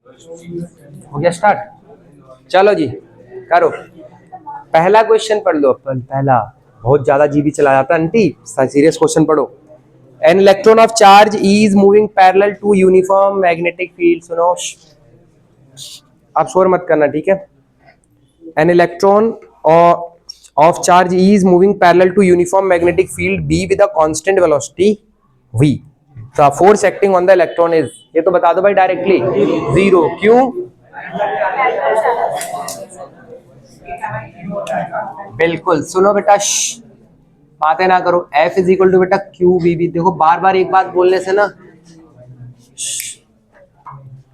हो गया स्टार्ट? चलो जी करो। पहला क्वेश्चन पढ़ लो अपन। पहला बहुत ज्यादा जीबी चला जाता है आंटी, सीरियस क्वेश्चन पढ़ो। An electron of charge is moving parallel to uniform magnetic field. सुनो, आप शोर मत करना, ठीक है? An electron of charge is moving parallel to uniform magnetic field B with a constant velocity V. The force acting on the electron is, ये तो बता दो भाई डायरेक्टली, जीरो। क्यों? बिल्कुल। सुनो बेटा, बातें ना करो। F इज इक्वल टू बेटा क्यू वी बी। देखो बार बार एक बात बोलने से ना,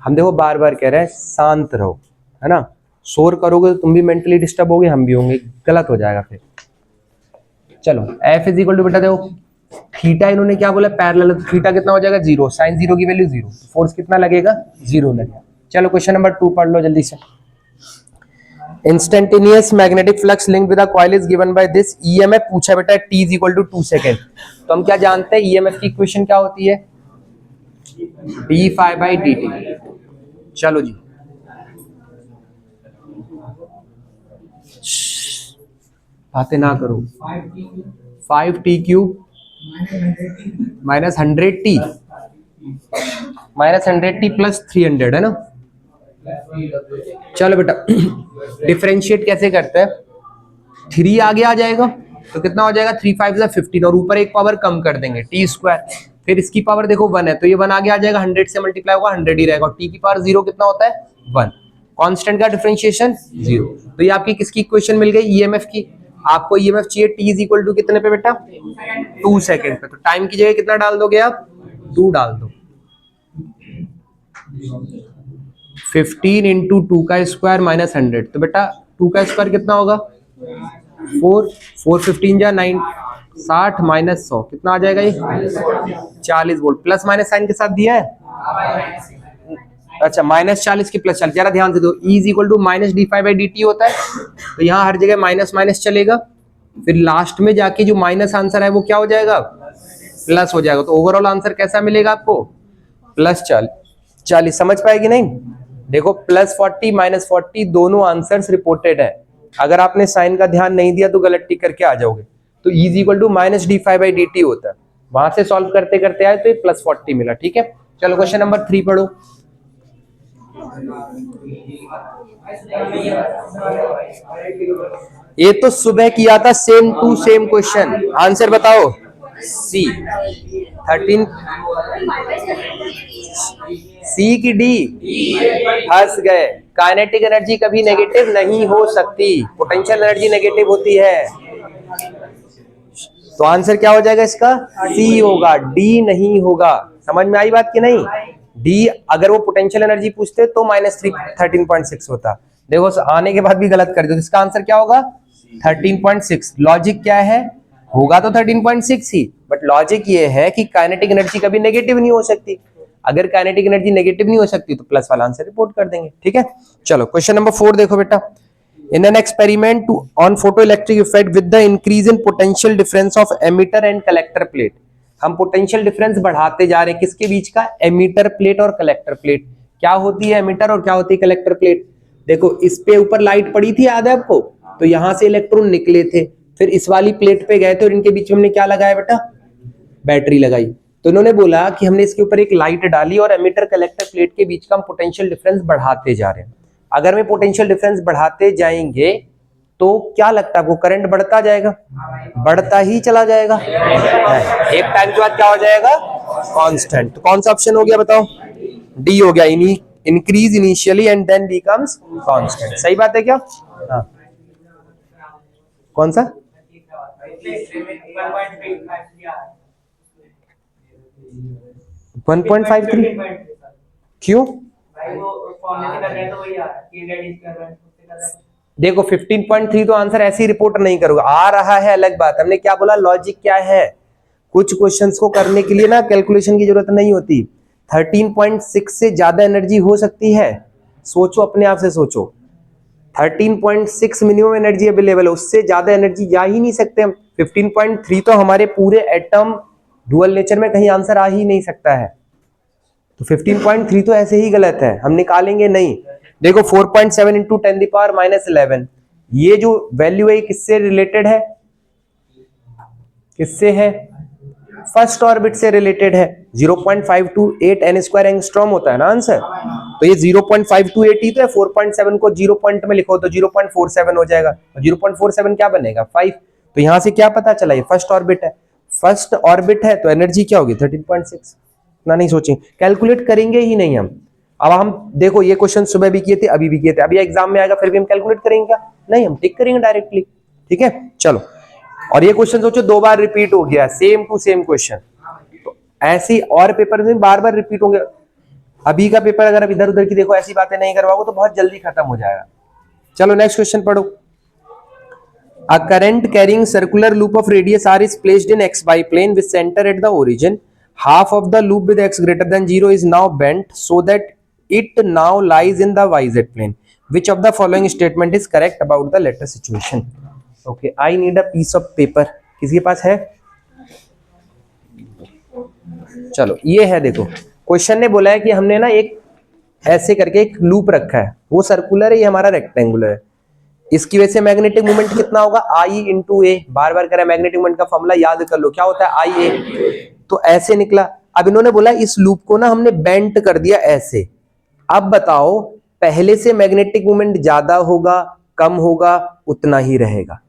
हम देखो बार बार कह रहे हैं शांत रहो, है ना? शोर करोगे तो तुम भी मेंटली डिस्टर्ब होगे, हम भी होंगे, गलत हो जाएगा फिर। चलो F इज इक्वल टू बेटा देखो थीटा, इन्होंने क्या बोला पैरेलल, थीटा कितना हो जाएगा? जीरो। साइन जीरो की वैल्यू जीरो, फोर्स कितना लगेगा? जीरो लगेगा। चलो क्वेश्चन नंबर 2 पढ़ लो जल्दी से। Instantaneous magnetic flux link with a coil is given by this EMF पूछा बेटा t is equal to 2 second. तो हम क्या जानते हैं ईएमएफ की इक्वेशन क्या होती है? D phi by d t. चलो जी बातें ना करो। 5t cube minus 100t plus 300 है ना? चलो बेटा डिफरेंशिएट कैसे करते हैं? 3 आगे आ जाएगा तो कितना हो जाएगा? 3 5 15 और ऊपर एक पावर कम कर देंगे टी स्क्वायर। फिर इसकी पावर देखो 1 है तो ये 1 आगे आ जाएगा, 100 से मल्टीप्लाई होगा 100 ही रहेगा। और टी की पावर 0 कितना होता है? 1। कांस्टेंट का डिफरेंशिएशन 0। तो ये आपकी किसकी इक्वेशन मिल गई? ईएमएफ की। आपको ईएमएफ चाहिए t इज इक्वल टू कितने पे बेटा? 2 सेकेंड पे। तो टाइम की जगह कितना डाल दोगे आप? 2 डाल दो। 15 इंटू 2 का स्क्वायर माइनस 100। तो बेटा 2 का स्क्वायर कितना होगा? 4 4 15 जा 9 60 माइनस 100 कितना आ जाएगा? ये 40 वोल्ट। प्लस माइनस साइन के साथ दिया है। अच्छा माइनस 40 की प्लस 40, जरा ध्यान से दो। E is equal to minus d phi by d t होता है, तो यहाँ हर जगह माइनस माइनस चलेगा। फिर लास्ट में जाके जो माइनस आंसर है वो क्या हो जाएगा? प्लस हो जाएगा। तो ओवरऑल आंसर कैसा मिलेगा आपको? प्लस 40। समझ पाएगी नहीं? देखो प्लस 40 माइनस 40 दोनों आंसर्स रिपोर्टेड है। अगर आपने साइन का ध्यान नहीं दिया तो गलत टिक करके आ जाओगे। तो E is equal to minus d phi by d t होता है। वहां से सॉल्व करते करते आए तो ये प्लस 40 मिला। ठीक है, चलो क्वेश्चन नंबर 3 पढ़ो। ये तो सुबह किया था, same to same question. Answer बताओ। सी 13 सी की डी। हंस गए। काइनेटिक एनर्जी कभी नेगेटिव नहीं हो सकती, पोटेंशियल एनर्जी नेगेटिव होती है। तो आंसर क्या हो जाएगा इसका? सी होगा, डी नहीं होगा। समझ में आई बात कि नहीं? डी अगर वो पोटेंशियल एनर्जी पूछते तो माइनस 13.6 होता। देखो आने के बाद भी गलत कर दो। इसका आंसर क्या होगा? 13.6। लॉजिक क्या है? होगा तो 13.6 ही, बट लॉजिक ये है कि काइनेटिक एनर्जी कभी नेगेटिव नहीं हो सकती। अगर काइनेटिक एनर्जी नेगेटिव नहीं हो सकती तो प्लस वाला आंसर रिपोर्ट कर देंगे। ठीक है, चलो क्वेश्चन नंबर 4 देखो बेटा। In an experiment on photoelectric effect with the increase in potential difference of emitter and collector plate, हम पोटेंशियल डिफरेंस बढ़ाते जा रहे हैं किसके बीच का? एमिटर प्लेट और कलेक्टर प्लेट। क्या होती है एमिटर और क्या होती है कलेक्टर प्लेट? देखो इस पे ऊपर लाइट पड़ी थी, याद है आपको? तो यहां से इलेक्ट्रॉन निकले थे, फिर इस वाली प्लेट पे गए थे और इनके बीच में हमने क्या लगाया बेटा? बैटरी लगाई। तो इन्होंने बोला कि हमने इसके ऊपर एक लाइट डाली और एमिटर कलेक्टर प्लेट के बीच का हम पोटेंशियल डिफरेंस बढ़ाते जा रहे हैं। अगर मैं पोटेंशियल डिफरेंस बढ़ाते जाएंगे तो क्या लगता है आपको? करंट बढ़ता जाएगा? बढ़ता ही चला जाएगा। एक टाइम के बाद क्या हो जाएगा? कांस्टेंट। तो कौन सा ऑप्शन हो गया बताओ? डी हो गया, increase initially and then becomes constant. सही बात है क्या? हाँ कौन सा? 1.53 क्यों? देखो 15.3 तो आंसर ऐसे ही रिपोर्ट नहीं करोगे, आ रहा है अलग बात। हमने क्या बोला? लॉजिक क्या है? कुछ क्वेश्चंस को करने के लिए ना कैलकुलेशन की जरूरत नहीं होती। 13.6 से ज्यादा एनर्जी हो सकती है। सोचो, अपने आप से सोचो। 13.6 मिनिमम एनर्जी अवेलेबल है, उससे ज्यादा एनर्जी जा ही नहीं सकते हम। 15.3 तो हमारे पूरे एटम डुअल नेचर में कहीं आंसर आ ही नहीं सकता है। तो 15.3 तो ऐसे ही गलत है, हम निकालेंगे नहीं। देखो 4.7 इंटू 10⁻11, ये जो वैल्यू है किससे रिलेटेड है, किससे है, फर्स्ट ऑर्बिट से रिलेटेड है। 0.528 n स्क्वायर एंगस्ट्रॉम होता है ना आंसर, तो ये 0.528 ही तो है। 4.7 को 0 पॉइंट में लिखो तो 0.47 हो जाएगा, 0.47 क्या बनेगा 5। तो यहां से क्या पता चला, ये फर्स्ट ऑर्बिट है, फर्स्ट ऑर्बिट है तो एनर्जी क्या होगी 13.6। ना नहीं सोचें, कैलकुलेट करेंगे ही नहीं हम। अब हम देखो ये क्वेश्चन सुबह भी किए थे, अभी भी किए थे, अभी एग्जाम में आएगा फिर भी हम कैलकुलेट करेंगे क्या, नहीं, हम टिक करेंगे डायरेक्टली। ठीक है चलो, और ये क्वेश्चन सोचो 2 बार रिपीट हो गया, सेम टू सेम क्वेश्चन, तो ऐसी और पेपर में बार बार रिपीट होंगे। अभी का पेपर अगर अब इधर उधर की देखो ऐसी बातें नहीं करवाओगे तो बहुत जल्दी खत्म हो जाएगा। चलो नेक्स्ट क्वेश्चन पढ़ो। A current carrying circular loop of radius r is placed in xy plane with center at the origin. Half of the loop with x greater than 0 is now bent so that it now lies in the yz plane. Which of the following statement is correct about the latter situation? Okay, I need a piece of paper. किसी के पास है? चलो ये है, देखो question ने बोला है कि हमने ना एक ऐसे करके एक लूप रखा है, वो सर्कुलर है, ये हमारा रेक्टेंगुलर है। इसकी वजह से मैग्नेटिक मोमेंट कितना होगा, आई इंटू ए। बार बार करें, मैग्नेटिक मोमेंट का फॉर्मूला याद कर लो, क्या होता है आई ए। तो ऐसे निकला। अब इन्होंने बोला इस लूप को ना हमने बेंट कर दिया ऐसे। अब बताओ पहले से मैग्नेटिक मोमेंट ज्यादा होगा कम होगा, उतना ही रहेगा।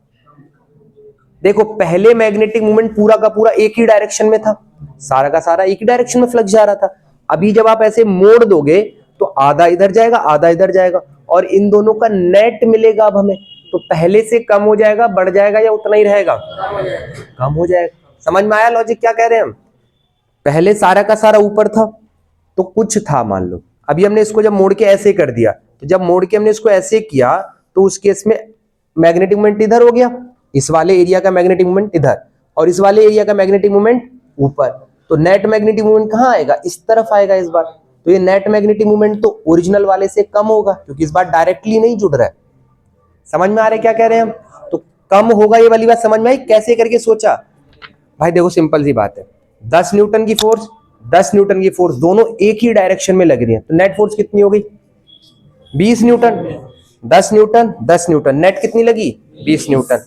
देखो पहले मैग्नेटिक मोमेंट पूरा का पूरा एक ही डायरेक्शन में था, सारा का सारा एक ही डायरेक्शन में फ्लक्स जा रहा था। अभी जब आप ऐसे मोड़ दोगे तो आधा इधर जाएगा आधा इधर जाएगा, और इन दोनों का नेट मिलेगा अब हमें। तो पहले से कम हो जाएगा, बढ़ जाएगा, या उतना ही रहेगा, कम हो जाएगा। समझ में आया लॉजिक क्या कह रहे हैं हम? पहले सारा का सारा ऊपर था तो कुछ था मान लो, अभी हमने इसको जब मोड़ के ऐसे कर दिया, तो जब मोड़ के हमने इसको ऐसे किया तो उस केस में मैग्नेटिक मोमेंट इधर हो गया, इस वाले एरिया का मैग्नेटिक मोमेंट इधर, और इस वाले एरिया का मैग्नेटिक मोमेंट ऊपर। तो नेट मैग्नेटिक मोमेंट कहां आएगा, इस तरफ आएगा इस बार। तो ये नेट मैग्नेटिक मोमेंट तो ओरिजिनल वाले से कम होगा, क्योंकि इस बार डायरेक्टली नहीं जुड़ रहा है। समझ में आ रहा है क्या कह रहे हैं हम? तो कम होगा, ये वाली बात समझ में आई? कैसे करके सोचा भाई, देखो सिंपल सी बात है, 10 न्यूटन की फोर्स 10 न्यूटन की फोर्स दोनों एक ही डायरेक्शन में लग रही है, तो नेट फोर्स कितनी हो गई 20 न्यूटन। 10 न्यूटन 10 न्यूटन, नेट कितनी लगी 20 न्यूटन।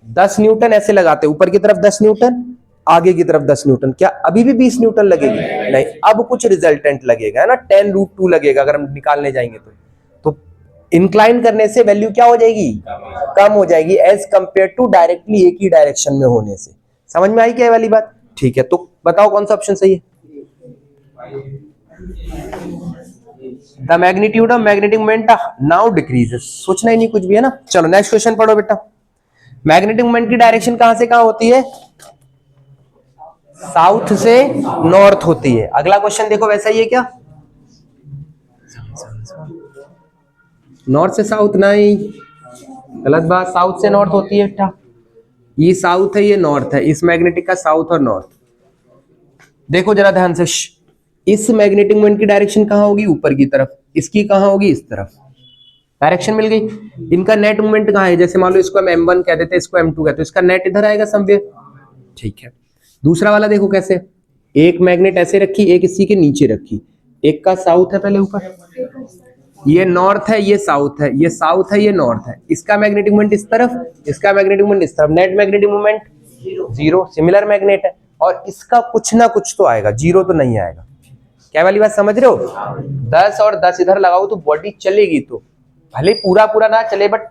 10 न्यूटन ऐसे लगाते ऊपर की तरफ 10 न्यूटन, आगे की तरफ 10 न्यूटन, क्या अभी भी 20 न्यूटन लगेगी? नहीं, अब कुछ रिजल्टेंट लगेगा, है ना, 10√2 लगेगा अगर हम निकालने जाएंगे तो इंक्लाइन करने से वैल्यू क्या हो जाएगी, कम हो जाएगी, एज कंपेयर टू डायरेक्टली एक ही डायरेक्शन में होने से। समझ में आई क्या वाली बात? ठीक है, तो बताओ कौन सा ऑप्शन सही है? The magnitude of magnetic moment now decreases, सोचना ही नहीं कुछ भी, है ना। चलो नेक्स्ट क्वेश्चन पढ़ो बेटा। मैग्नेटिक मोमेंट की डायरेक्शन कहां से कहां होती है, साउथ से नॉर्थ होती है। अगला क्वेश्चन देखो वैसा ही है क्या, नॉर्थ से साउथ नहीं, गलत बात, साउथ से नॉर्थ होती है बेटा। ये साउथ है ये नॉर्थ है, इस मैग्नेटिक का साउथ और नॉर्थ। देखो जरा ध्यान से, इस मैग्नेटिक मोमेंट की डायरेक्शन कहां होगी, ऊपर की तरफ, इसकी कहां होगी, इस तरफ। डायरेक्शन मिल गई। इनका नेट मोमेंट कहां है, जैसे मान लो इसको हम m1 कहते थे, इसको m2 कहते हैं, इसका नेट इधर आएगा समवेयर। ठीक है, दूसरा वाला देखो कैसे, एक मैग्नेट ऐसे रखी, एक इसी के नीचे रखी, एक का साउथ है पहले ऊपर, ये नॉर्थ है ये साउथ है, ये साउथ है ये नॉर्थ है, इसका मैग्नेटिक मोमेंट इस तरफ, इसका मैग्नेटिक मोमेंट इस तरफ, net magnetic moment zero, similar magnet है, और इसका कुछ ना कुछ तो आएगा, जीरो तो नहीं आएगा। क्या वाली बात समझ रहे हो? 10 और 10 इधर लगाओ तो बॉडी चलेगी, तो भले पूरा पूरा ना चले बट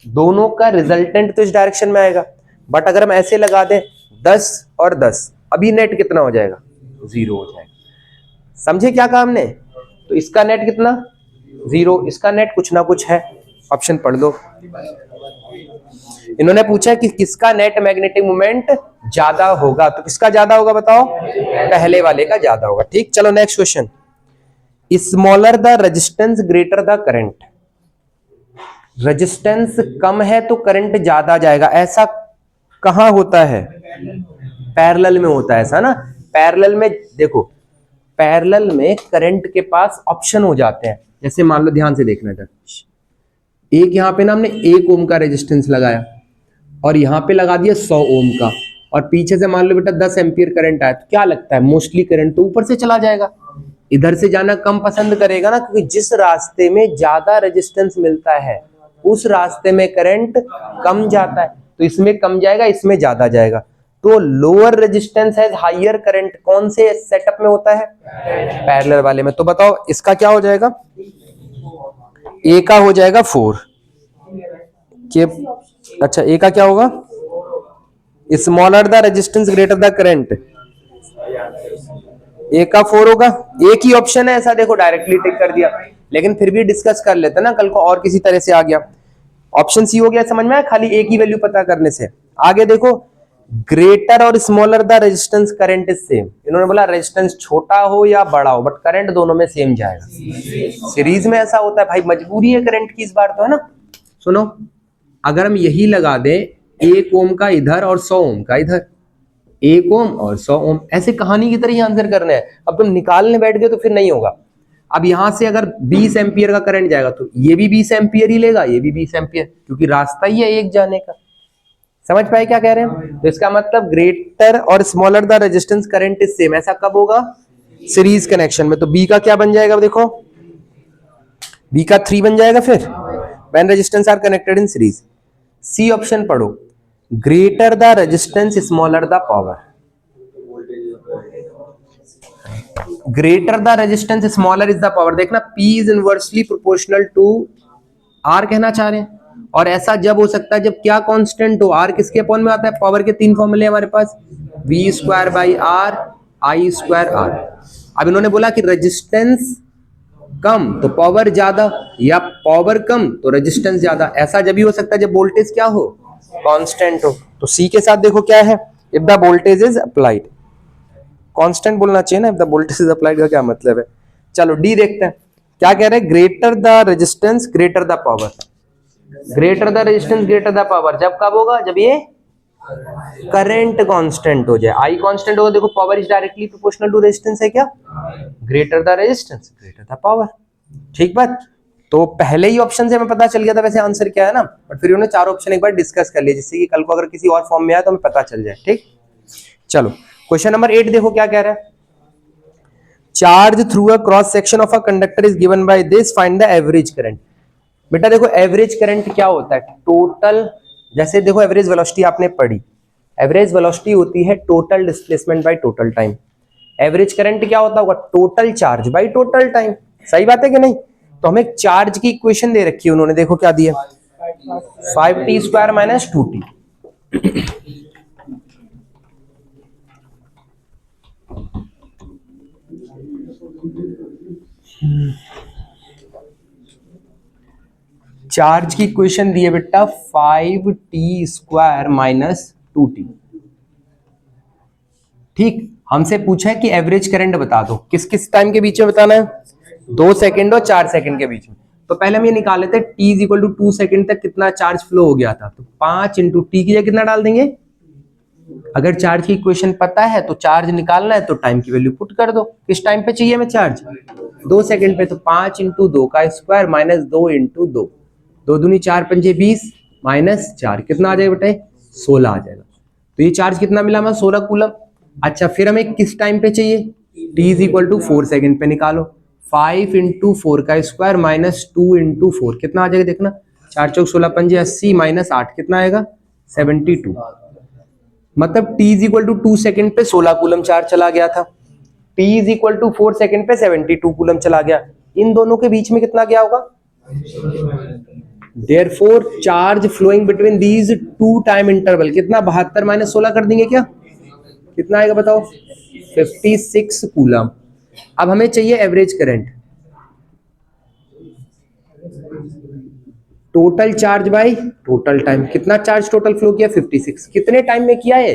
दोनों का रिजल्टेंट तो इस डायरेक्शन में आएगा। बट अगर हम ऐसे लगा दें 10 और 10, अभी नेट कितना हो जाएगा, जीरो हो जाएगा। समझे क्या कहा हमने? तो इसका नेट कितना, जीरो, इसका नेट कुछ ना कुछ है। ऑप्शन पढ़ लो। इन्होंने पूछा कि किसका नेट मैग्नेटिक मोमेंट ज्यादा होगा, तो किसका ज्यादा होगा बताओ, पहले वाले का ज्यादा होगा। ठीक, चलो next question. Smaller the resistance greater the current, resistance कम है तो करंट ज्यादा जाएगा, ऐसा कहां होता है? पैरेलल में होता है ऐसा ना। पैरेलल में देखो, पैरेलल में करंट के पास ऑप्शन हो जाते हैं, जैसे मान लो ध्यान से देखना जरा, एक यहां पे ना हमने 1 ओम का रेजिस्टेंस लगाया और यहां पे लगा दिया 100 ओम का, और पीछे से मान लो बेटा 10 एम्पियर करंट आया, तो क्या लगता है मोस्टली करंट तो ऊपर से चला जाएगा, इधर से जाना कम पसंद करेगा ना, क्योंकि जिस रास्ते में ज्यादा रेजिस्टेंस मिलता है उस रास्ते में करंट कम जाता है, तो इसमें कम जाएगा, इसमें ज्यादा जाएगा। तो लोअर रेजिस्टेंस है हाइयर करंट कौन से सेटअप में होता है? पैरेलल वाले में। तो बताओ इसका क्या हो जाएगा? ए का हो जाएगा 4 के। अच्छा, ए का क्या होगा? Smaller the resistance greater the current, A का 4 होगा। एक ही ऑप्शन है ऐसा, देखो डायरेक्टली टिक कर दिया, लेकिन फिर भी डिस्कस कर लेते ना, कल को और किसी तरह से आ गया। ऑप्शन सी हो गया, समझ में आया? खाली एक ही वैल्यू पता करने से। आगे देखो, ग्रेटर और smaller the resistance current is same. इन्होंने बोला रेजिस्टेंस छोटा हो या बड़ा हो, बट करंट दोनों में सेम जाएगा। सीरीज में ऐसा होता है भाई, मजबूरी है करंट की इस बार तो, है ना। सुनो, अगर हम यही लगा दें 1 ओम का इधर और 100 ओम का इधर, 1 ओम और 100 ओम, ऐसे कहानी की तरह ही आंसर करना है। अब तुम निकालने बैठ गए तो फिर नहीं होगा। अब यहां से अगर 20 एम्पियर का करंट जाएगा तो ये भी 20 एम्पियर ही लेगा, ये भी 20 एम्पियर, क्योंकि रास्ता ही है एक जाने का। समझ पाए क्या कह रहे हैं? तो इसका मतलब ग्रेटर और smaller the resistance current is same, ऐसा कब होगा? सीरीज कनेक्शन में। तो बी का क्या बन जाएगा? देखो बी का 3 बन जाएगा फिर, when resistance are connected in series. C option पढ़ो, greater the resistance smaller the power. Greater the resistance smaller is the power. देखना, P is inversely proportional to R कहना चाह रहे हैं। और ऐसा जब हो सकता है जब क्या कांस्टेंट हो? R किसके अपॉन में आता है? पावर के 3 फॉर्मूले हमारे पास, V square by R, I square R। अब इन्होंने बोला कि रेजिस्टेंस कम तो पावर ज्यादा, या पावर कम तो रेजिस्टेंस ज्यादा। ऐसा जब भी हो सकता है जब वोल्टेज क्या हो? कांस्टेंट हो। तो सी के साथ देखो क्या है, if the voltage is applied. Constant बोलना चाहिए ना, if the voltage is applied का क्या मतलब है? चलो डी देखते हैं क्या कह रहे हैं। Greater the resistance greater the power. Greater the resistance greater the power जब कब होगा? जब ये करंट कांस्टेंट हो जाए। आई कांस्टेंट होगा, देखो power is directly proportional to resistance है क्या? Greater the resistance greater the power. ठीक बात। तो पहले ही ऑप्शन से हमें पता चल गया था वैसे आंसर क्या है ना, बट फिर उन्होंने 4 ऑप्शन एक बार डिस्कस कर लिए, जिससे कि कल को अगर किसी और फॉर्म में आए तो हमें पता चल जाए। ठीक, चलो क्वेश्चन नंबर 8 देखो क्या कह रहा है। Charge through a cross section of a conductor is given by this, find the average current. बेटा देखो एवरेज करंट क्या होता है? टोटल, जैसे देखो एवरेज वेलोसिटी आपने पढ़ी, एवरेज वेलोसिटी होती है total displacement by total time. Average current क्या होता होगा? Total charge by total time. सही बात है कि नहीं? तो हमें चार्ज की इक्वेशन दे रखी है उन्होंने, देखो क्या दिया, 5t square minus 2t। Charge की इक्वेशन दी है बेटा 5t स्क्वायर माइनस 2t। ठीक, हमसे पूछा है कि एवरेज करंट बता दो, किस किस टाइम के बीच में बताना है? 2 सेकंड और 4 सेकंड के बीच में। तो पहले हम ये निकाल लेते हैं, t is equal to 2 second तक कितना चार्ज फ्लो हो गया था। तो 5 इंटू टी की जगह कितना डाल देंगे? अगर चार्ज की इक्वेशन पता है तो चार्ज निकालना है तो टाइम की वैल्यू पुट कर दो। किस टाइम पे चाहिए हमें चार्ज? 2 सेकंड पे। तो 5 इंटू 2 का स्क्वायर माइनस 2 इंटू 2, 2 दूनी 4 पंजे 20 माइनस 4 कितना आ जाएगा बेटे? 16 आ जाएगा। तो ये चार्ज कितना मिला हमें? 16 कूलम। अच्छा, फिर हमें किस टाइम पे चाहिए? t is equal to 4 second पे निकालो। 5 इंटू 4 का स्क्वायर माइनस 2 इंटू 4 कितना आ जाएगा? देखना, 4 चौक 16 पंजे 80 माइनस 8 कितना आएगा? 72। मतलब t is equal to 2 second पे 16 कूलम चार्ज चला गया था, t is equal to 4 second पे 72 कूलम चला गया। इन दोनों के बीच में कितना गया होगा? Therefore charge flowing between these two time interval कितना? 72 माइनस 16 कर देंगे क्या? कितना आएगा बताओ? 56 कूलम। अब हमें चाहिए average current, total charge by total time. कितना चार्ज टोटल फ्लो किया? 56। कितने टाइम में किया है?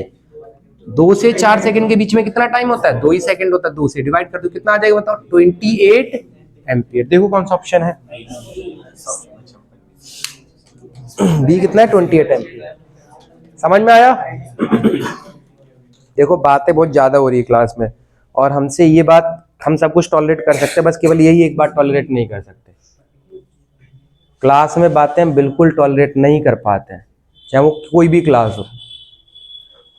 2 से 4 सेकंड के बीच में कितना टाइम होता है? 2 ही सेकंड होता है। 2 से डिवाइड कर दो, कितना आ जाएगा बताओ? 28 एम्पियर। देखो कौन सा ऑप्शन है? बी कितना है? 28 एम्पियर। समझ में आया? देखो बातें बहुत ज्यादा हो रही है क्लास में, और हमसे ये बात हम सब कुछ टॉलरेट कर सकते हैं, बस केवल यही एक बात टॉलरेट नहीं कर सकते। क्लास में बातें हम बिल्कुल टॉलरेट नहीं कर पाते हैं, चाहे वो कोई भी क्लास हो।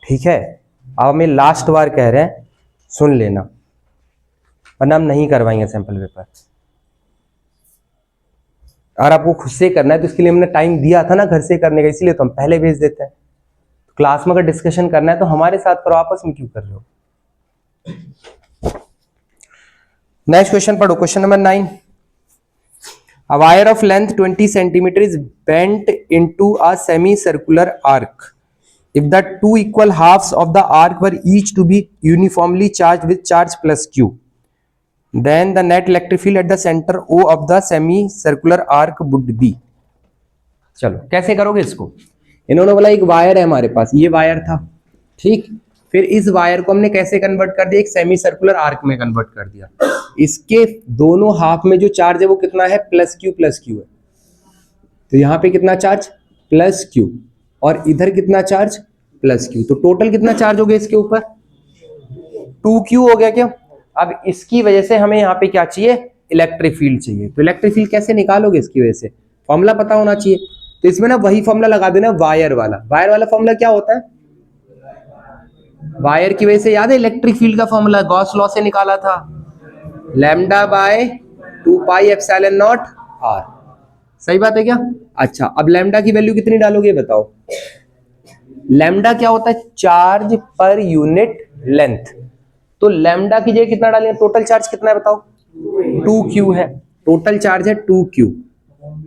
ठीक है, अब हमें लास्ट बार कह रहे हैं, सुन लेना। वरना हम नहीं करवाएंगे सैंपल पेपर। और आपको खुद से करना है तो इसके लिए हमने टाइम दिया था ना घर से करने का, इसीलिए तो हम पहले भेज देते हैं। क्लास में अगर डिस्कशन करना है तो हमारे साथ करो, आपस में क्यों कर रहे हो। नेक्स्ट क्वेश्चन पढ़ो, question number 9। A wire of length 20 centimeter is bent into a semicircular arc. If the two equal halves of the arc were each to be uniformly charged with charge plus Q, then the net electric field at the center O of the semicircular arc would be. चलो कैसे करोगे इसको। इन्होंने बोला एक wire है हमारे पास, ये वायर था, ठीक। फिर इस वायर को हमने कैसे कन्वर्ट कर दिया, एक सेमी सर्कुलर आर्क में कन्वर्ट कर दिया। इसके दोनों हाफ में जो चार्ज है वो कितना है, प्लस क्यू है। तो यहाँ पे कितना चार्ज, प्लस क्यू, और इधर कितना चार्ज, प्लस क्यू। तो टोटल कितना चार्ज हो गया इसके ऊपर, 2Q हो गया क्या। अब इसकी वजह से हमें यहाँ पे क्या चाहिए, इलेक्ट्रिक फील्ड चाहिए। तो इलेक्ट्रिक फील्ड कैसे निकालोगे, इसकी वजह से फॉर्मूला पता होना चाहिए। तो इसमें ना वही फॉर्मूला लगा देना, वायर वाला फॉर्मूला क्या होता है, वायर की वजह से याद है इलेक्ट्रिक फील्ड का फॉर्मूला गॉस लॉ से निकाला था, lambda by 2 pi epsilon naught r. सही बात है क्या। अच्छा अब लैम्डा की वैल्यू कितनी डालोगे बताओ। लैम्डा क्या होता है, चार्ज पर यूनिट लेंथ। तो लैम्डा की जगह कितना डालेंगे, टोटल चार्ज कितना है बताओ, 2Q है, टोटल चार्ज है 2Q।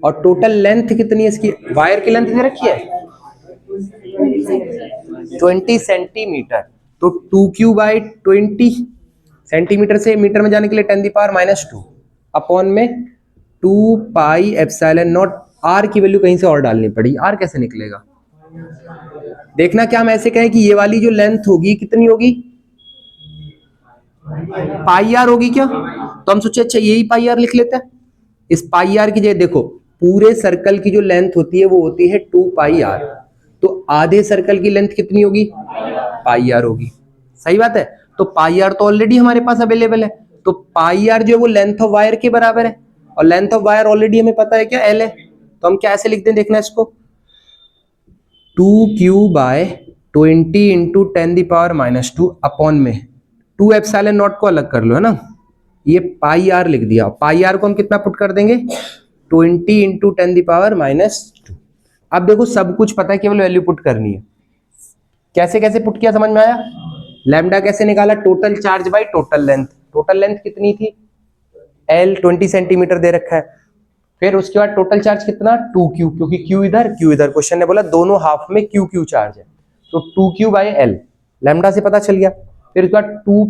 और टोटल लेंथ कितनी है इसकी, वायर की लेंथ दे रखी है 20 सेंटीमीटर। तो 2Q बाई 20 सेंटीमीटर से मीटर में जाने के लिए 10⁻⁻² अपॉन में 2 पाई एप्सिलॉन नॉट। आर की वैल्यू कहीं से और डालनी पड़ी, आर कैसे निकलेगा देखना। क्या हम ऐसे कहें कि ये वाली जो लेंथ होगी कितनी होगी, पाई आर होगी क्या। तो हम सोचे अच्छा यही पाई आर लिख लेते हैं। इस पाई आर की जगह देखो, पूरे सर्कल की जो लेंथ होती है वो होती है 2 पाई आर। तो आधे सर्कल की लेंथ कितनी होगी, पाई आर होगी। सही बात है। तो पाई आर तो ऑलरेडी हमारे पास अवेलेबल है, तो पाई आर जो है वो लेंथ ऑफ वायर के बराबर है, और लेंथ ऑफ वायर ऑलरेडी हमें पता है क्या, एल है। तो हम क्या ऐसे लिखते हैं देखना इसको, 2Q बाय 20 इंटू 10⁻⁻² अपॉन में 2 एप्सिलॉन नॉट को अलग कर लो, है ना। ये पाई आर लिख दिया। पाई आर को हम कितना पुट कर देंगे, 20 इंटू 10⁻⁻²। अब देखो सब कुछ पता है, केवल वैल्यू पुट करनी है। कैसे कैसे पुट किया समझ में आया। लैम्डा कैसे निकाला, total charge by total length. Total length कितनी थी, L 20 सेंटीमीटर दे रखा है। फिर उसके बाद टोटल चार्ज कितना, 2Q, क्योंकि Q इधर क्वेश्चन ने बोला दोनों हाफ में QQ चार्ज है। तो 2Q बाय L लैम्डा से पता चल गया। फिर उसके बाद 2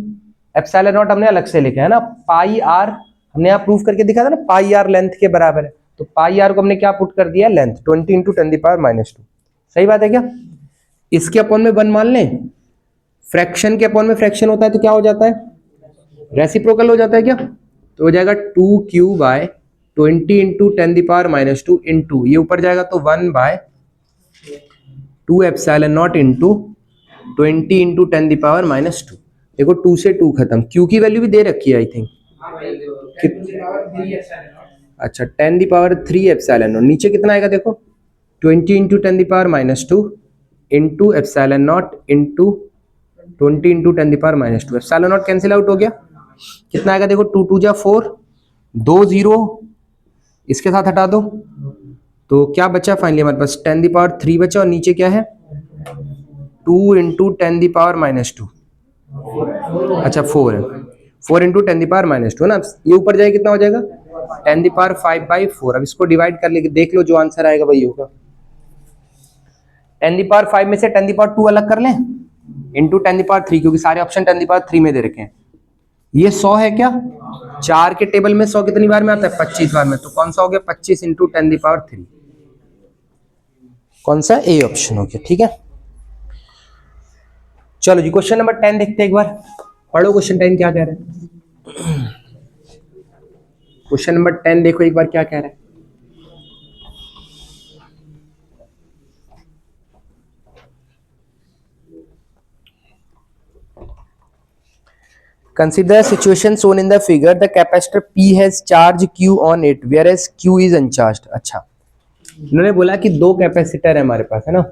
एप्सिलॉन नॉट हमने अलग से लिखा है ना, पाई आर हमने यहाँ प्रूफ करके दिखा था ना, पाई आर लेंथ के बराबर है। तो पाई आर को हमने क्या पुट कर दिया, लेंथ 20 इंटू 10⁻⁻²। सही बात है क्या। इसके अपॉन में 1 मान लें, फ्रैक्शन के अपॉन में फ्रैक्शन होता है तो क्या हो जाता है, रेसिप्रोकल हो जाता है क्या। तो हो जाएगा 2Q बाय 20 इंटू 10⁻⁻² इंटू ये ऊपर जाएगा तो 1 by 2 epsilon naught into 20 into 10⁻⁻²। देखो 2 से 2 खत्म, Q की वैल्यू भी दे रखी है आई थिंक। अच्छा 10⁻³ एप्सिलॉन नॉट, नीचे कितना आएगा देखो, 20 into 10⁻⁻² into epsilon naught into 20 into 10⁻⁻²। Epsilon not cancel out हो गया, कितना आएगा देखो, 2 2 जा 4, 2 0 इसके साथ हटा दो, तो क्या बचा फाइनली हमारे पास 10⁻³ बचा, और नीचे क्या है 2 इंटू 10⁻⁻²। अच्छा 4 है, 4 इंटू 10⁻⁻² ना। ये ऊपर जाए कितना हो जाएगा 10⁵/4। अब इसको डिवाइड कर लेके देख लो, जो आंसर आएगा वही होगा। 10⁵ में से 10⁻² अलग कर लें इंटू 10⁻³, क्योंकि सारे ऑप्शन 10⁻³ में दे रखे हैं। ये 100 है क्या, 4 के टेबल में 100 कितनी बार में आता है, 25 बार में। तो कौन सा हो गया 25 इंटू 10⁻³, कौन सा, ए ऑप्शन हो गया। ठीक है चलो जी क्वेश्चन नंबर 10 देखते हैं एक बार, पढ़ो क्वेश्चन 10 क्या कह रहा है। क्वेश्चन नंबर 10 देखो एक बार क्या कह रहा है। Consider the situation shown in the figure. The capacitor P has charge Q on it, whereas Q is uncharged. अच्छा, इन्होंने बोला कि 2 कैपेसिटर है हमारे पास, है ना।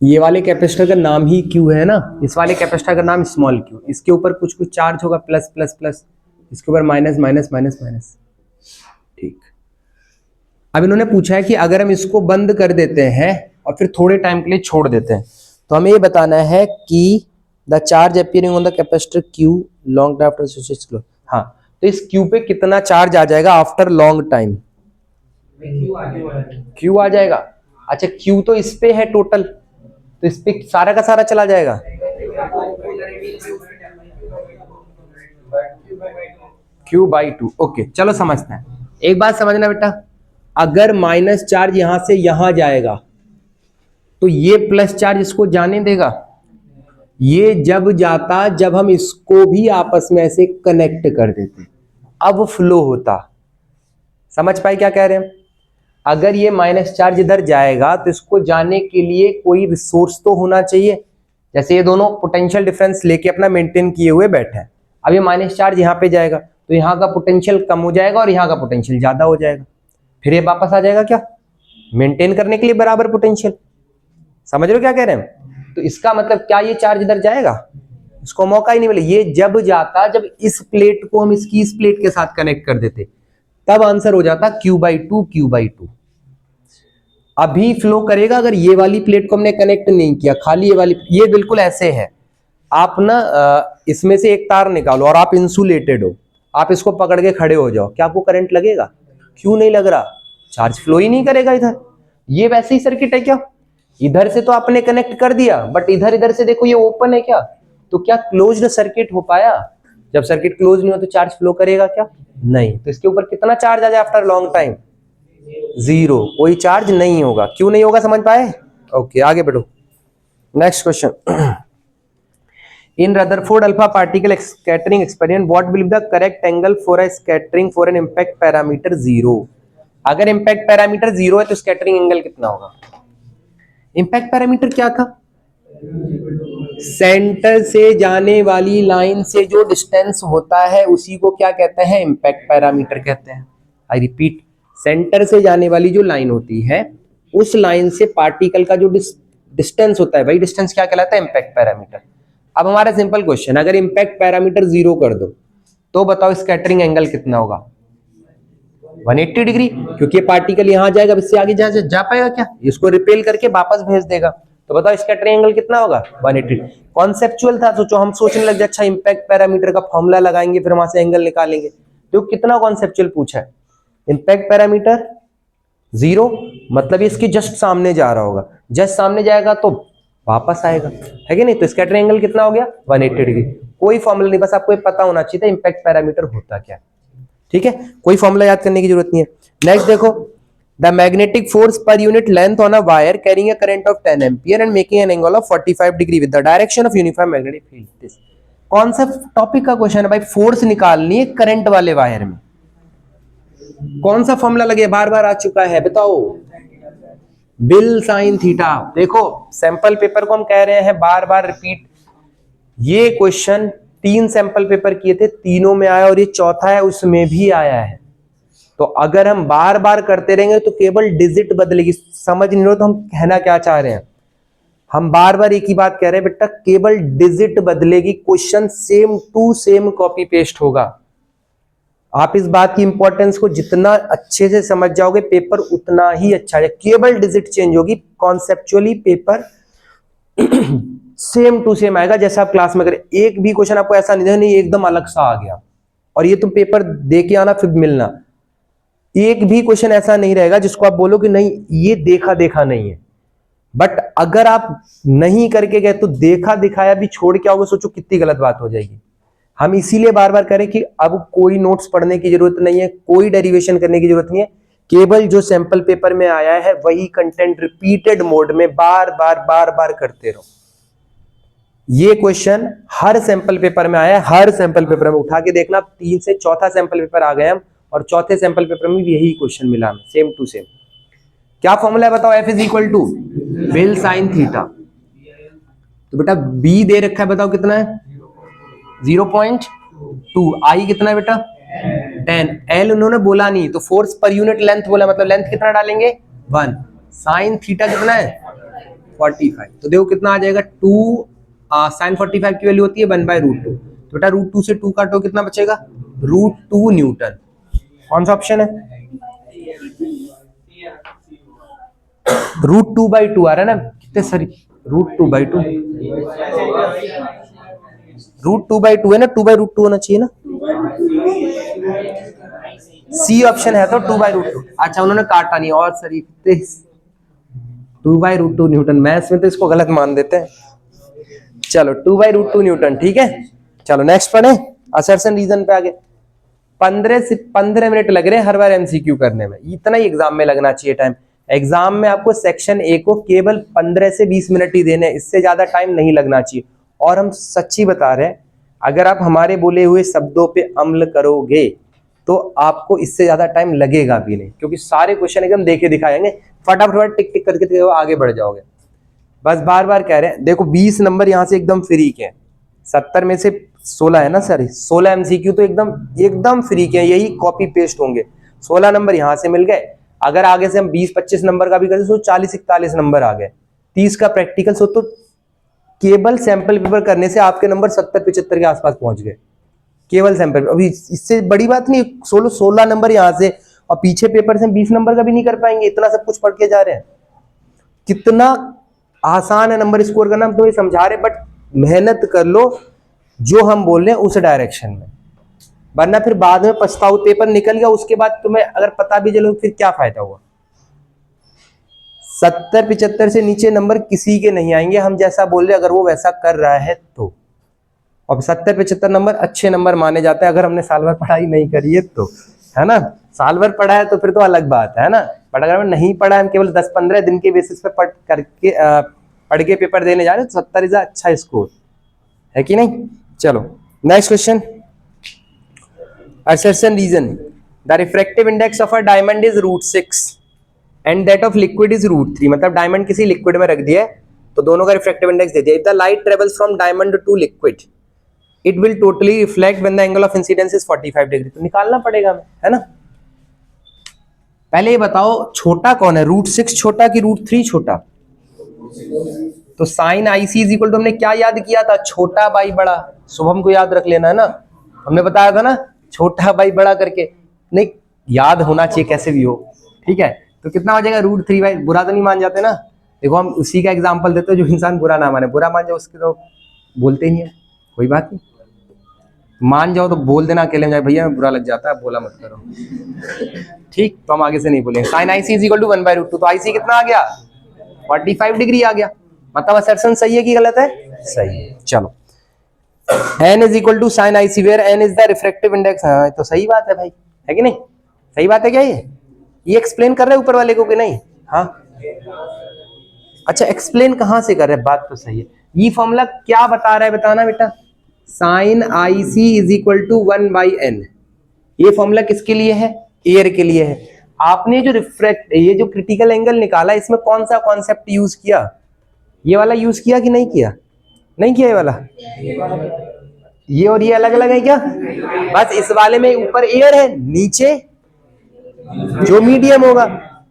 ये वाले कैपेसिटर का नाम ही क्यू है ना, इस वाले कैपेसिटर का नाम स्मॉल क्यू। इसके ऊपर कुछ कुछ चार्ज होगा, प्लस प्लस प्लस, इसके ऊपर माइनस माइनस माइनस माइनस। ठीक, अब इन्होंने पूछा है कि अगर हम इसको बंद कर देते हैं और फिर थोड़े टाइम के लिए छोड़ देते हैं, तो हमें ये बताना है कि the charge appearing on the capacitor Q long time after switch is close. हाँ, तो इस क्यू पे कितना चार्ज आ जाएगा आफ्टर लॉन्ग टाइम? क्यू आ जाएगा। अच्छा, क्यू तो इस पे है टोटल, तो इस पे सारा का सारा चला जाएगा। Q by two. ओके, चलो समझते हैं। एक बात समझना बेटा, अगर माइनस चार्ज यहां से यहां जाएगा तो ये प्लस चार्ज इसको जाने देगा। ये जब जाता, जब हम इसको भी आपस में ऐसे कनेक्ट कर देते, अब फ्लो होता। समझ पाए क्या कह रहे हैं? अगर ये माइनस चार्ज इधर जाएगा तो इसको जाने के लिए कोई रिसोर्स तो होना चाहिए। जैसे ये दोनों पोटेंशियल डिफरेंस लेके अपना मेंटेन किए हुए बैठे हैं, अब ये माइनस चार्ज यहाँ पे जाएगा तो यहाँ का पोटेंशियल कम हो जाएगा और यहाँ का पोटेंशियल ज्यादा हो जाएगा, फिर ये वापस आ जाएगा क्या, मेंटेन करने के लिए बराबर पोटेंशियल। समझ रहे हो क्या कह रहे हैं? तो इसका मतलब क्या ये चार्ज इधर जाएगा? इसको मौका ही नहीं मिले। ये जब जाता, जब इस प्लेट को हम इसकी इस प्लेट के साथ कनेक्ट कर देते, तब आंसर हो जाता Q by two, Q by two. अभी फ्लो करेगा अगर ये वाली प्लेट को हमने कनेक्ट नहीं किया, खाली ये वाली। ये बिल्कुल ऐसे है, आप ना इसमें से एक तार निकालो और आप इंसुलेटेड हो, आप इसको पकड़ के खड़े हो जाओ, क्या आपको करंट लगेगा? क्यों नहीं लग रहा? चार्ज फ्लो ही नहीं करेगा इधर। ये वैसे ही सर्किट है क्या? इधर से तो आपने कनेक्ट कर दिया, बट इधर इधर से देखो ये ओपन है क्या, तो क्या क्लोज्ड सर्किट हो पाया? जब सर्किट क्लोज नहीं हो तो चार्ज फ्लो करेगा क्या? नहीं। तो इसके ऊपर कितना चार्ज आ जाए आफ्टर लॉन्ग टाइम? जीरो, कोई चार्ज नहीं होगा। क्यों नहीं होगा, समझ पाए? ओके, आगे बढ़ो। Next question. In Rutherford alpha particle scattering experiment what will be the correct angle for a scattering for an impact parameter zero? अगर इंपैक्ट पैरामीटर जीरो है तो स्कैटरिंग एंगल कितना होगा? इंपैक्ट पैरामीटर क्या था? सेंटर से जाने वाली लाइन से जो डिस्टेंस होता है उसी को क्या कहते हैं? इंपैक्ट पैरामीटर कहते हैं। आई रिपीट, सेंटर से जाने वाली जो लाइन होती है, उस लाइन से पार्टिकल का जो डिस्टेंस होता है, वही डिस्टेंस क्या कहलाता है? Impact parameter. अब हमारा सिंपल क्वेश्चन, अगर इंपैक्ट पैरामीटर जीरो कर दो तो बताओ स्कैटरिंग एंगल कितना होगा? 180 डिग्री, क्योंकि पार्टिकल यहां जाएगा, इससे आगे जा पाएगा क्या? इसको रिपेल करके वापस भेज देगा। तो बताओ स्कैटरिंग एंगल कितना होगा? 180। कॉन्सेप्चुअल था, सोचो हम सोचने लग जाए अच्छा इंपैक्ट पैरामीटर का फॉर्मूला लगाएंगे फिर वहां से एंगल निकालेंगे, तो कितना कॉन्सेप्चुअल पूछा है। इंपैक्ट पैरामीटर जीरो मतलब इसके जस्ट सामने जा रहा होगा, जस्ट सामने जाएगा तो वापस आएगा, है कि नहीं? तो स्कैटरिंग एंगल कितना हो गया? 180 डिग्री। कोई फॉर्मूला नहीं, बस आपको ये पता होना चाहिए था इंपैक्ट पैरामीटर होता क्या। ठीक है, कोई फॉर्मूला याद करने की जरूरत नहीं है। नेक्स्ट देखो, the magnetic force per unit length on a wire carrying a current of 10 ampere and making an angle of 45 degree with the direction of uniform magnetic field. कौन सा टॉपिक का क्वेश्चन है भाई? फोर्स निकालनी है current वाले wire में। कौन सा फॉर्मूला लगे? बार बार आ चुका है, बताओ। Bill sine theta. देखो सैंपल पेपर को हम कह रहे हैं बार बार रिपीट। ये क्वेश्चन 3 सैंपल पेपर किए थे, तीनों में आया और ये चौथा है उसमें भी आया है। तो अगर हम बार बार करते रहेंगे तो केवल डिजिट बदलेगी। समझ नहीं लो तो हम कहना क्या चाह रहे हैं? हम बार बार एक ही बात कह रहे हैं बेटा, केवल डिजिट बदलेगी, question same to same copy paste होगा। आप इस बात की इंपॉर्टेंस को जितना अच्छे से समझ जाओगे पेपर उतना ही अच्छा है। केवल डिजिट चेंज होगी, conceptually paper same to same आएगा जैसा आप क्लास में करें। एक भी क्वेश्चन आपको ऐसा नहीं एकदम अलग सा आ गया और ये तुम पेपर दे के आना फिर मिलना। एक भी क्वेश्चन ऐसा नहीं रहेगा जिसको आप बोलो कि नहीं ये देखा देखा नहीं है। बट अगर आप नहीं करके गए तो देखा दिखाया भी छोड़ के आओगे, सोचो कितनी गलत बात हो जाएगी। हम इसीलिए बार बार करें कि अब कोई नोट्स पढ़ने की जरूरत नहीं है, कोई डेरिवेशन करने की जरूरत नहीं है, केवल जो सैंपल पेपर में आया है वही कंटेंट रिपीटेड मोड में बार बार करते रहो। ये क्वेश्चन हर सैंपल पेपर में आया है, हर सैंपल पेपर में उठा के देखना। 3 से चौथा सैंपल पेपर आ गए हम और चौथे सैंपल पेपर में भी यही क्वेश्चन मिला हमें, सेम टू सेम। क्या फॉर्मूला है बताओ? F is equal to BIL sine theta. तो बेटा B दे रखा है, बताओ कितना है? 0.2। I कितना है बेटा? 10। L उन्होंने बोला नहीं तो फोर्स पर यूनिट लेंथ बोला, मतलब लेंथ कितना डालेंगे? 1। साइन थीटा कितना है? 45। तो देखो कितना आ जाएगा, 2 साइन 45 की वैल्यू होती है 1/√2। तो बेटा √2 से 2 काटो, कितना बचेगा, √2 न्यूटन। कौन सा ऑप्शन है, √2/2 आ रहा है ना, कितने सॉरी √2/2, √2/2 है ना, 2/√2 होना चाहिए ना, सी ऑप्शन है तो 2/√2। अच्छा उन्होंने काटा नहीं, और सॉरी 2/√2 न्यूटन, मैथ्स में तो इसको गलत मान देते हैं। चलो 2/√2 न्यूटन, ठीक है। चलो नेक्स्ट पढ़े, असर्शन रीजन पे आगे। 15 मिनट लग रहे हैं हर बार एमसीक्यू करने में, इतना ही एग्जाम में लगना चाहिए टाइम। एग्जाम में आपको सेक्शन ए को केवल 15 से 20 मिनट ही देने, इससे ज्यादा टाइम नहीं लगना चाहिए। और हम सच्ची बता रहे हैं, अगर आप हमारे बोले हुए शब्दों पे अमल करोगे तो आपको इससे ज्यादा टाइम लगेगा भी नहीं, क्योंकि सारे क्वेश्चन एकदम देखे दिखाएंगे, फटाफट टिक टिक करके आगे बढ़ जाओगे। बस बार बार कह रहे हैं, देखो 20 नंबर यहाँ से एकदम फ्री के हैं, 70 में से 16 है ना सर, 16 एमसीक्यू तो एकदम एकदम फ्री के हैं, यही कॉपी पेस्ट होंगे। 16 नंबर यहाँ से मिल गए, अगर आगे से हम 20-25 नंबर का भी करें तो 40-41 नंबर आ गए। 30 का प्रैक्टिकल सो तो केवल सैंपल पेपर करने से आपके नंबर 70-75 के आसपास पहुंच गए, केवल सैंपल। अभी इससे बड़ी बात नहीं, 16 नंबर यहाँ से, और पीछे पेपर से 20 नंबर का भी नहीं कर पाएंगे, इतना सब कुछ पढ़ के जा रहे हैं। कितना आसान है नंबर स्कोर करना, हम तो ये समझा रहे, बट मेहनत कर लो जो हम बोल रहे हैं उस डायरेक्शन में, वरना फिर बाद में पछताओ। पेपर निकल गया, उसके बाद तुम्हें अगर पता भी चलो फिर क्या फायदा हुआ। 70-75 से नीचे नंबर किसी के नहीं आएंगे, हम जैसा बोल रहे अगर वो वैसा कर रहा है तो। और 70-75 नंबर अच्छे नंबर माने जाते हैं अगर हमने साल भर पढ़ाई नहीं करी है तो, है ना। साल भर पढ़ा है तो फिर तो अलग बात है ना, बट अगर हमने नहीं पढ़ा है, हम केवल 10-15 दिन के बेसिस पे पढ़ के पेपर देने जा रहे हैं, तो 70 इज अच्छा स्कोर है कि नहीं। चलो next question, assertion reason, the refractive index of a diamond is √6 and that of liquid is √3। मतलब डायमंड किसी लिक्विड में रख दिया है तो दोनों का रिफ्रैक्टिव इंडेक्स दे दिया। if the light travels from diamond to liquid it will totally reflect when the angle of incidence is 45 degree. तो निकालना पड़ेगा हमें, है ना। पहले ये बताओ छोटा कौन है, √6 छोटा कि √3 छोटा। तो sine IC is equal to, हमने क्या याद किया था, छोटा बाई बड़ा। शुभम को याद रख लेना है ना, हमने बताया था ना छोटा बाई बड़ा करके, नहीं याद होना चाहिए कैसे भी हो, ठीक है। तो कितना हो जाएगा, √3 बाई, बुरा तो नहीं मान जाते ना। देखो हम उसी का एग्जांपल देते हैं जो इंसान बुरा ना माने, बुरा मान जाए उसके तो बोलते ही नहीं है, कोई बात नहीं। मान जाओ तो बोल देना अकेले में, जाए भैया बुरा लग जाता है, बोला मत करो, ठीक। तो हम आगे से नहीं बोलेंगे। Sine IC is equal to 1/√2, तो IC कितना आ गया, 45 डिग्री आ गया। मतलब असर्शन सही है कि गलत है, सही है। चलो n is equal to sine IC where n is the refractive index. हाँ तो सही बात है भाई, है कि नहीं, सही बात है क्या ये एक्सप्लेन कर रहे हैं ऊपर वाले को कि नहीं। हाँ अच्छा, एक्सप्लेन कहाँ से कर रहे हैं, बात तो सही है। ये फॉर्मूला क्या बता रहा है, बताना बेटा। Sine IC is equal to 1/n, ये फॉर्मूला किसके लिए है, एयर के लिए है। आपने जो ये जो क्रिटिकल एंगल निकाला, इसमें कौन सा कॉन्सेप्ट यूज किया, ये वाला यूज किया कि नहीं किया, नहीं किया ये वाला, ये और ये अलग अलग है क्या। बस इस वाले में ऊपर एयर है, नीचे जो मीडियम होगा।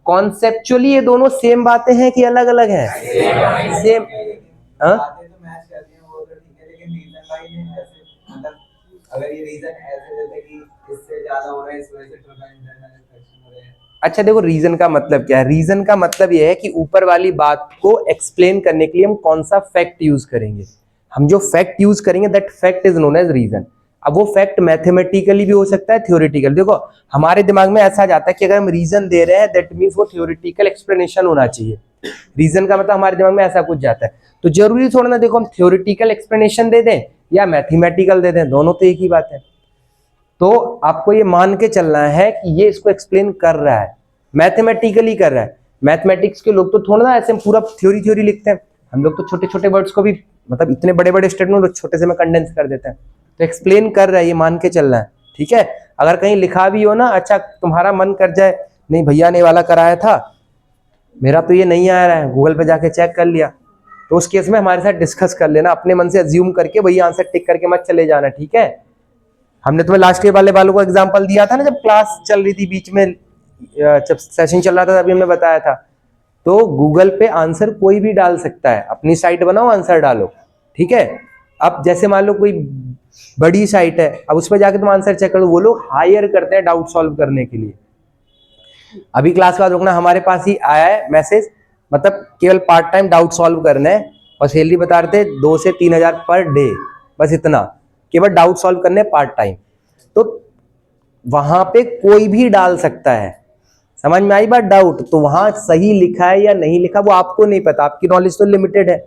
कॉन्सेप्चुअली ये दोनों सेम बातें हैं कि अलग अलग है, सेम। अगर ये रीजन ऐसे देते कि इससे ज्यादा हो रहा है, इस वजह से इंटरनल हो रहा है। अच्छा देखो रीजन का मतलब क्या है, रीजन का मतलब ये है कि ऊपर वाली बात को एक्सप्लेन करने के लिए हम कौन सा फैक्ट यूज करेंगे। हम जो फैक्ट यूज करेंगे that fact is known as reason. अब वो फैक्ट मैथमेटिकली भी हो सकता है, थ्योरेटिकल। देखो हमारे दिमाग में ऐसा जाता है कि अगर हम रीजन दे रहे हैं दैट मींस वो थ्योरेटिकल एक्सप्लेनेशन होना चाहिए। रीजन का मतलब हमारे दिमाग में ऐसा कुछ जाता है, तो जरूरी थोड़ा ना देखो हम थ्योरेटिकल एक्सप्लेनेशन दे दें या मैथमेटिकल दे दें, दोनों तो एक ही बात है। तो आपको ये मान के चलना है कि ये इसको एक्सप्लेन कर रहा है, मैथमेटिकली कर रहा है। मैथमेटिक्स के लोग तो थोड़ा ना ऐसे पूरा थ्योरी लिखते हैं, हम लोग तो छोटे छोटे वर्ड्स को भी, मतलब इतने बड़े बड़े स्टेटमेंट छोटे से में कंडेंस कर देते हैं। तो एक्सप्लेन कर रहा है, ये मान के चलना है, ठीक है। अगर कहीं लिखा भी हो ना, अच्छा तुम्हारा मन कर जाए नहीं भैया ने वाला कराया था, मेरा तो ये नहीं आ रहा है, गूगल पे जाके चेक कर लिया, तो उस केस में हमारे साथ डिस्कस कर लेना, अपने मन से अज्यूम करके वही आंसर टिक करके मत चले जाना, ठीक है। हमने तुम्हें लास्ट ईयर वाले वालों को एग्जांपल दिया था ना, जब क्लास चल रही थी बीच में, जब सेशन चल रहा था तभी हमने बताया था। तो गूगल पे आंसर कोई भी डाल सकता है, अपनी साइट बनाओ आंसर डालो, ठीक है। अब जैसे मान लो कोई बड़ी साइट है, अब उस पर जाके तुम आंसर चेक करो, वो लोग हायर करते हैं डाउट सॉल्व करने के लिए। अभी क्लास के बाद रुकना, हमारे पास ही आया है मैसेज, मतलब केवल पार्ट टाइम डाउट सॉल्व करना है और सैलरी बता रहे थे 2 से 3 हजार पर डे, बस इतना, केवल डाउट सॉल्व करने पार्ट टाइम। तो वहां पे कोई भी डाल सकता है, समझ में आई बात? डाउट तो वहां सही लिखा है या नहीं लिखा वो आपको नहीं पता, आपकी नॉलेज तो लिमिटेड है,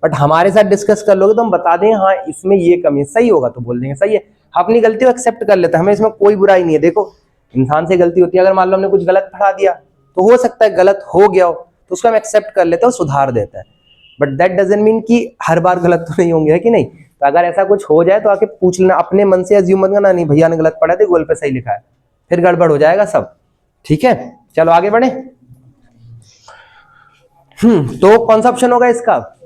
बट हमारे साथ डिस्कस कर लोगे तो हम बता दें हाँ इसमें ये कमी, सही होगा तो बोल देंगे सही है, अपनी गलती को एक्सेप्ट कर लेते हैं, हमें इसमें कोई बुराई नहीं है। देखो इंसान से गलती होती है, अगर मान लो हमने कुछ गलत पढ़ा दिया तो हो सकता है गलत हो गया हो, तो उसको हम एक्सेप्ट कर लेते हैं, सुधार देते हैं, बट दैट डजंट मीन कि हर बार गलत तो नहीं होंगे, है कि नहीं? तो अगर ऐसा कुछ हो जाए तो आके पूछ लेना, अपने मन से अज्यूम मत करना नहीं भैया ने गलत पढ़ा था गूगल पे सही लिखा है, फिर गड़बड़ हो जाएगा सब, ठीक है। चलो आगे बढ़े। तो कौन सा ऑप्शन होगा इसका?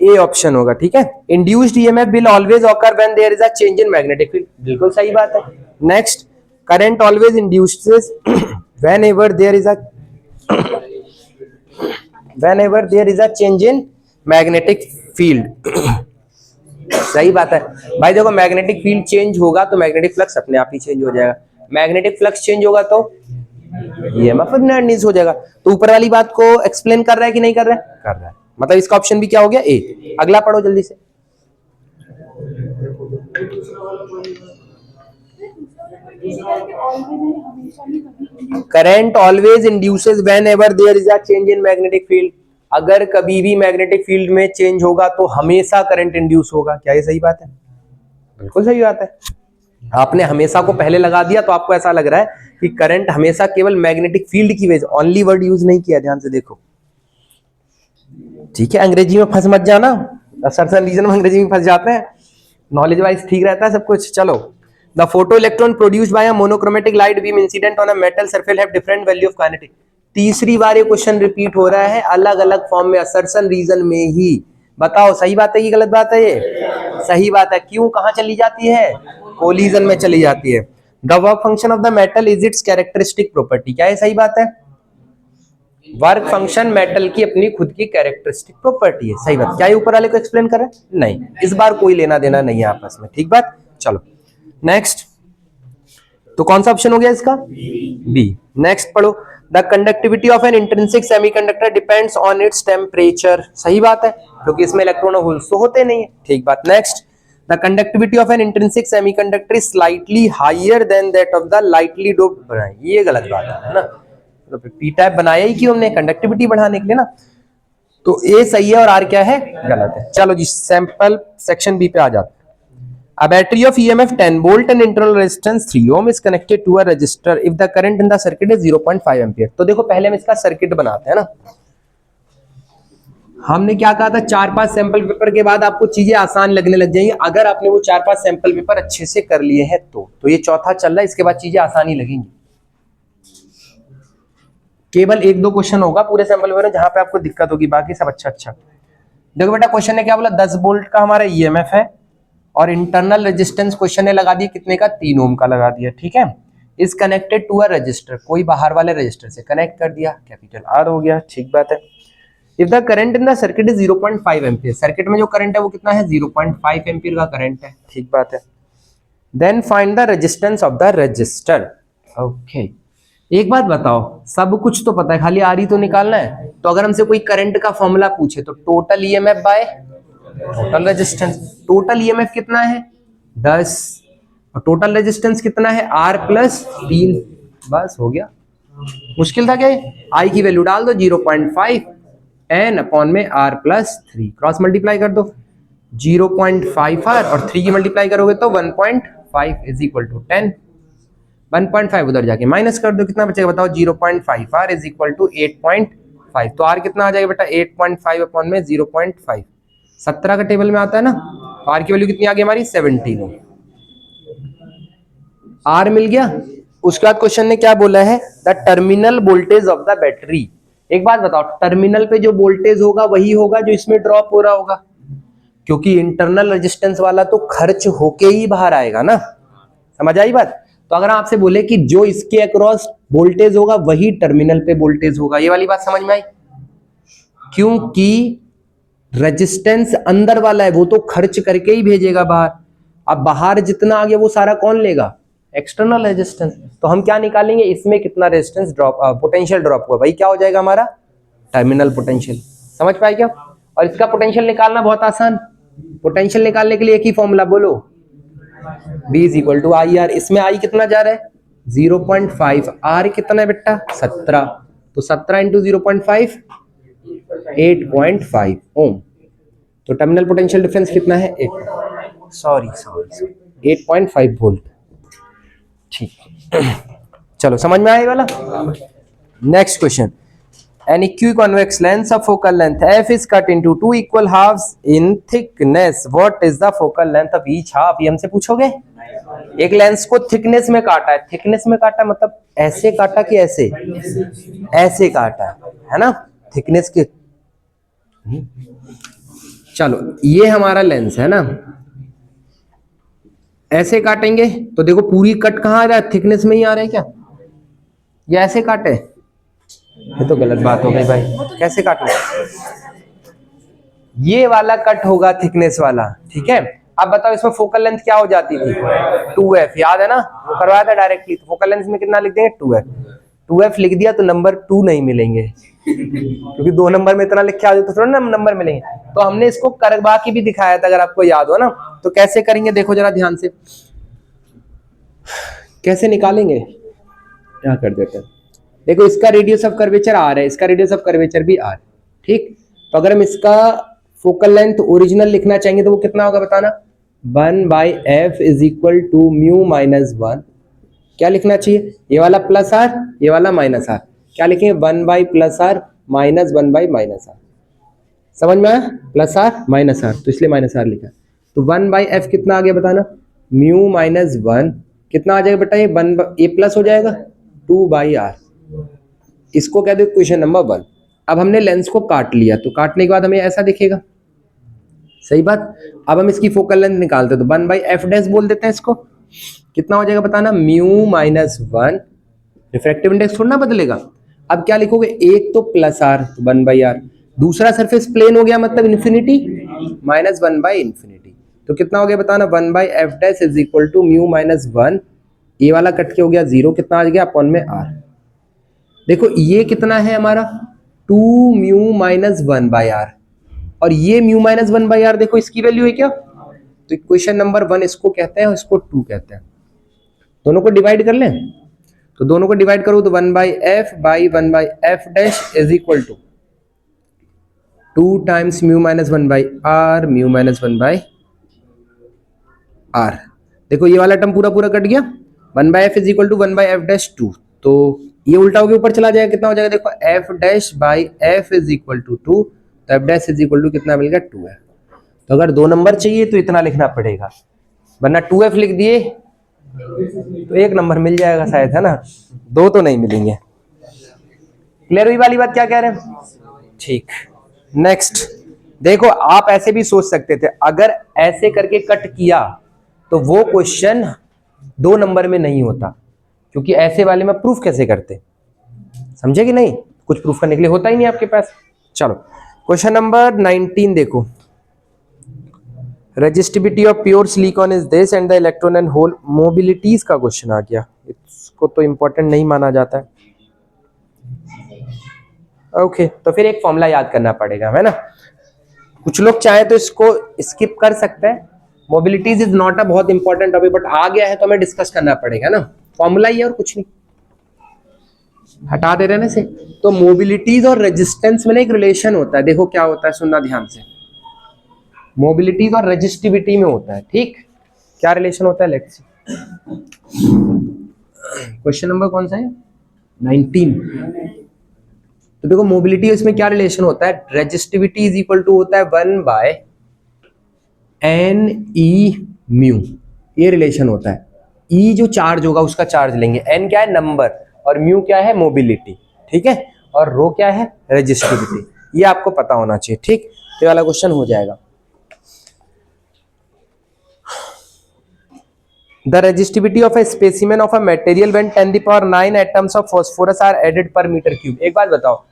ए ऑप्शन होगा, ठीक है। Induced EMF will always occur when there is a change in magnetic field, बिल्कुल सही बात है। Next, current always induces whenever there is a change in magnetic field. सही बात है भाई, देखो मैग्नेटिक फील्ड चेंज होगा तो मैग्नेटिक फ्लक्स अपने आप ही चेंज हो जाएगा, मैग्नेटिक फ्लक्स चेंज होगा तो ईएमएफ इंड्यूस हो जाएगा। तो ऊपर वाली बात को एक्सप्लेन कर रहा है कि नहीं कर रहा है? कर रहा है, मतलब इसका ऑप्शन भी क्या हो गया? ए। अगला पढ़ो जल्दी से। Current always induces whenever there is a change in magnetic field, अगर कभी भी मैग्नेटिक फील्ड में चेंज होगा तो हमेशा करंट इंड्यूस होगा। क्या ये सही बात है? बिल्कुल सही बात है। आपने हमेशा को पहले लगा दिया तो आपको ऐसा लग रहा है कि करंट हमेशा केवल मैग्नेटिक फील्ड की वजह, ओनली वर्ड यूज नहीं किया, ध्यान से देखो, ठीक है। अंग्रेजी में फंस मत जाना, सर्टन रीजन में अंग्रेजी में फंस जाते हैं, नॉलेज वाइज ठीक रहता है सब कुछ। चलो, the photo electron produced by a monochromatic light beam incident on a metal surface have different value of kinetic. तीसरी बार ये क्वेश्चन रिपीट हो रहा है अलग अलग फॉर्म में, असर्शन रीजन में ही। बताओ सही बात है कि गलत बात है? ये सही बात है। क्यों, कहां चली जाती है? कोलिजन में चली जाती है। The work function of the metal is it's characteristic property. क्या ये सही बात है? वर्क फंक्शन मेटल की अपनी खुद की कैरेक्टरिस्टिक प्रॉपर्टी है, सही बात। क्या ये ऊपर वाले को एक्सप्लेन कर रहे हैं? नहीं, इस बार कोई लेना देना नहीं है आपस में, ठीक बात। चलो नेक्स्ट, तो कौन सा ऑप्शन हो गया इसका? बी। नेक्स्ट पढ़ो, the conductivity of an intrinsic semiconductor depends on its temperature. सही बात है, क्योंकि इसमें इलेक्ट्रॉन होल्स तो होते नहीं है, ठीक बात। Next, the conductivity of an intrinsic semiconductor is slightly higher than that of the lightly doped. ये गलत बात है ना, तो पी टाइप बनाया ही क्यों हमने? कंडक्टिविटी बढ़ाने के लिए ना। तो ए सही है और आर क्या है? गलत है। चलो जी, सैंपल सेक्शन बी पे आ जाते हैं। A battery of EMF 10 volt and internal resistance 3 ohm is connected to a resistor if the current in the circuit is 0.5 ampere। तो देखो पहले हम इसका सर्किट बनाते हैं ना। हमने क्या कहा था, 4-5 सैंपल पेपर के बाद आपको चीजें आसान लगने लग जाएंगी, अगर आपने वो 4-5 सैंपल पेपर अच्छे से कर लिए हैं तो ये चौथा चल रहा है, इसके बाद चीजें आसानी लगेंगी। केवल 1-2 क्वेश्चन होगा पूरे सैंपल पेपर में जहां पे आपको दिक्कत होगी, बाकी सब अच्छा। देखो बेटा, क्वेश्चन ने क्या बोला, 10 वोल्ट का हमारा ईएमएफ है और इंटरनल रेजिस्टेंस क्वेश्चन ने लगा दिया कितने का? 3 ओम का लगा दिया, ठीक है। Is connected to a resistor, कोई बाहर वाले रजिस्टर से कनेक्ट कर दिया, कैपिटल आर हो गया, ठीक बात है। If the current in the circuit is 0.5 ampere, circuit में जो करंट है वो कितना है? 0.5 एम्पियर का करंट है, ठीक बात है। Then find the resistance of the resistor. Okay, एक बात बताओ, सब कुछ तो पता है, खाली आर ही तो निकालना है। तो अगर हमसे कोई करंट का फॉर्मूला पूछे तो total EMF by total resistance. Total EMF कितना है? 10, और टोटल रेजिस्टेंस कितना है? R प्लस 3, बस हो गया। मुश्किल था क्या? आई की वैल्यू डाल दो 0.5 n अपॉन में R प्लस 3, क्रॉस मल्टीप्लाई कर दो, 0.5 और 3 की मल्टीप्लाई करोगे तो 1.5 इज इक्वल टू 10। 1.5 उधर जाके माइनस कर दो, कितना बचेगा बताओ? 0.5 R इज इक्वल टू 8.5। तो R कितना आ जाएगा बेटा? 8.5 अपॉन में 0.5, 17 का टेबल में आता है ना। R की वैल्यू कितनी आ गई हमारी? 17। R मिल गया। उसके बाद क्वेश्चन ने क्या बोला है? The terminal voltage of the battery. एक बात बताओ, टर्मिनल पे जो वोल्टेज होगा वही होगा जो इसमें ड्रॉप हो रहा होगा, क्योंकि इंटरनल रेजिस्टेंस वाला तो खर्च होके ही बाहर आएगा ना। समझ आई बात? तो अगर आपसे बोले कि जो इसके अक्रॉस वोल्टेज होगा वही टर्मिनल पे वोल्टेज होगा, ये वाली बात समझ में आई? क्योंकि रेजिस्टेंस अंदर वाला है, वो तो खर्च करके ही भेजेगा बाहर। अब बाहर जितना आ गया वो सारा कौन लेगा? External resistance. तो हम क्या निकालेंगे, इसमें कितना रेजिस्टेंस ड्रॉप, पोटेंशियल ड्रॉप हुआ, भाई क्या हो जाएगा हमारा? Terminal potential. समझ पाए क्या? और इसका पोटेंशियल निकालना बहुत आसान। पोटेंशियल निकालने के लिए एक ही फॉर्मूला बोलो, B is equal to I R. इसमें आई कितना जा रहा है? 0.5। आर कितना है बेटा? 17। तो 17 इंटू 0.5 8.5 ओम। तो टर्मिनल पोटेंशियल डिफरेंस कितना है? 8.5 वोल्ट। ठीक चलो समझ में आया वाला। Next question, an equiconvex lens of focal length f is cut into two equal halves in thickness. What is the focal length of each half? ये हमसे पूछोगे। एक लेंस को थिकनेस में काटा है, थिकनेस में काटा मतलब ऐसे काटा कि ऐसे? ऐसे काटा है ना, थिकनेस के। चलो ये हमारा लेंस है ना, ऐसे काटेंगे तो देखो पूरी कट कहाँ आ रहा है? थिकनेस में ही आ रहा है क्या? ये ऐसे काटे? ये तो गलत बात हो गई भाई, कैसे काटना? ये वाला कट होगा थिकनेस वाला, ठीक है। अब बताओ इसमें फोकल लेंथ क्या हो जाती थी? 2f, याद है ना, वो करवाया था डायरेक्टली। तो फोकल लेंथ में कितना लिख देंगे? 2f। 2f लिख दिया तो नंबर 2 नहीं मिलेंगे, क्योंकि 2 नंबर में इतना लिख के आ जाए तो थोड़ा ना नंबर मिलेंगे। तो हमने इसको करवा के भी दिखाया था, अगर आपको याद हो ना। तो कैसे करेंगे देखो जरा ध्यान से, कैसे निकालेंगे, क्या कर देते हैं। देखो इसका रेडियस ऑफ कर्वेचर आर है, इसका रेडियस ऑफ कर्वेचर भी आर, ठीक। तो अगर हम इसका फोकल लेंथ ओरिजिनल लिखना चाहेंगे तो वो कितना होगा बताना? 1/f is equal to mu minus 1। क्या लिखना चाहिए? ये वाला प्लस आर, ये वाला माइनस आर। क्या लिखेंगे? 1/+r minus 1/-r। समझ में आया? प्लस आर माइनस आर, तो इसलिए माइनस आर लिखा। तो 1/f कितना आ गया बताना? म्यू माइनस 1 कितना आ जाएगा बेटा? ये 1 ए प्लस हो जाएगा 2/r। इसको कह दो क्वेश्चन नंबर 1। अब हमने लेंस को काट लिया, तो काटने के बाद हमें ऐसा दिखेगा, सही बात। अब हम इसकी फोकल लेंथ निकालते हैं, तो 1/f डैश बोल देते हैं इसको। कितना हो जाएगा बताना? म्यू माइनस 1, रिफ्रैक्टिव इंडेक्स थोड़ा ना बदलेगा। अब क्या लिखोगे? एक तो प्लस आर, तो 1/r। दूसरा सरफेस प्लेन हो गया मतलब इन्फिनिटी, माइनस 1/∞। तो कितना हो गया बताना? 1/f dash is equal to mu minus 1, ये वाला कट के हो गया 0, कितना आ गया अपॉन में r। देखो ये कितना है हमारा? 2 म्यू माइनस 1/r, और ये म्यू माइनस 1/r देखो इसकी वैल्यू है क्या? तो इक्वेशन नंबर 1 इसको कहते हैं और इसको 2 कहते हैं। दोनों को डिवाइड कर लें, तो दोनों को डिवाइड करो तो 1/f by 1/f dash is equal to 2 times mu minus 1/r, mu minus 1/r। देखो ये वाला टर्म पूरा पूरा कट गया। 1/f is equal to 1/f dash 2, तो ये उल्टा होकर ऊपर चला जाएगा। कितना हो जाएगा देखो? f dash by f is equal to 2, तो f dash is equal to कितना मिल गया? 2f। तो अगर 2 नंबर चाहिए तो इतना लिखना पड़ेगा, वरना 2f लिख दिए तो 1 नंबर मिल जाएगा शायद, है ना, 2 तो नहीं मिलेंगे। क्लियर हुई वाली बात क्या कह रहे हैं? ठीक। नेक्स्ट देखो, आप ऐसे भी सोच सकते थे, अगर ऐसे करके कट किया तो वो क्वेश्चन 2 नंबर में नहीं होता, क्योंकि ऐसे वाले में प्रूफ कैसे करते, समझे कि नहीं? कुछ प्रूफ करने के लिए होता ही नहीं आपके पास। चलो क्वेश्चन नंबर 19 देखो, resistivity of pure silicon is this and the electron and hole mobilities का क्वेश्चन आ गया। इसको तो इंपॉर्टेंट नहीं माना जाता है। ओके, तो फिर एक फॉर्मूला याद करना पड़ेगा, है ना। कुछ लोग चाहे तो इसको स्किप कर सकते हैं, मोबिलिटीज इज नॉट अ बहुत इंपॉर्टेंट टॉपिक, बट आ गया है तो हमें डिस्कस करना पड़ेगा ना। फॉर्मूला ही है और कुछ नहीं, हटा दे रहे ना से। तो मोबिलिटीज और रेजिस्टेंस में ना एक रिलेशन होता है, देखो क्या होता है, सुनना ध्यान से। मोबिलिटीज और रेजिस्टिविटी में होता है, ठीक। क्या रिलेशन होता है? Let's see. क्वेश्चन नंबर कौन सा है? 19। तो देखो मोबिलिटी इसमें क्या रिलेशन होता है? रेजिस्टिविटी इज इक्वल टू होता है 1/n(e) म्यू, ये रिलेशन होता है। ई जो चार्ज होगा उसका चार्ज लेंगे, एन क्या है? नंबर, और म्यू क्या है? मोबिलिटी, ठीक है। और रो क्या है? रेजिस्टिविटी। ये आपको पता होना चाहिए, ठीक। ये वाला क्वेश्चन हो जाएगा। The resistivity of a specimen of a material when 10⁹ atoms of phosphorus are added per meter cube। एक बात बताओ,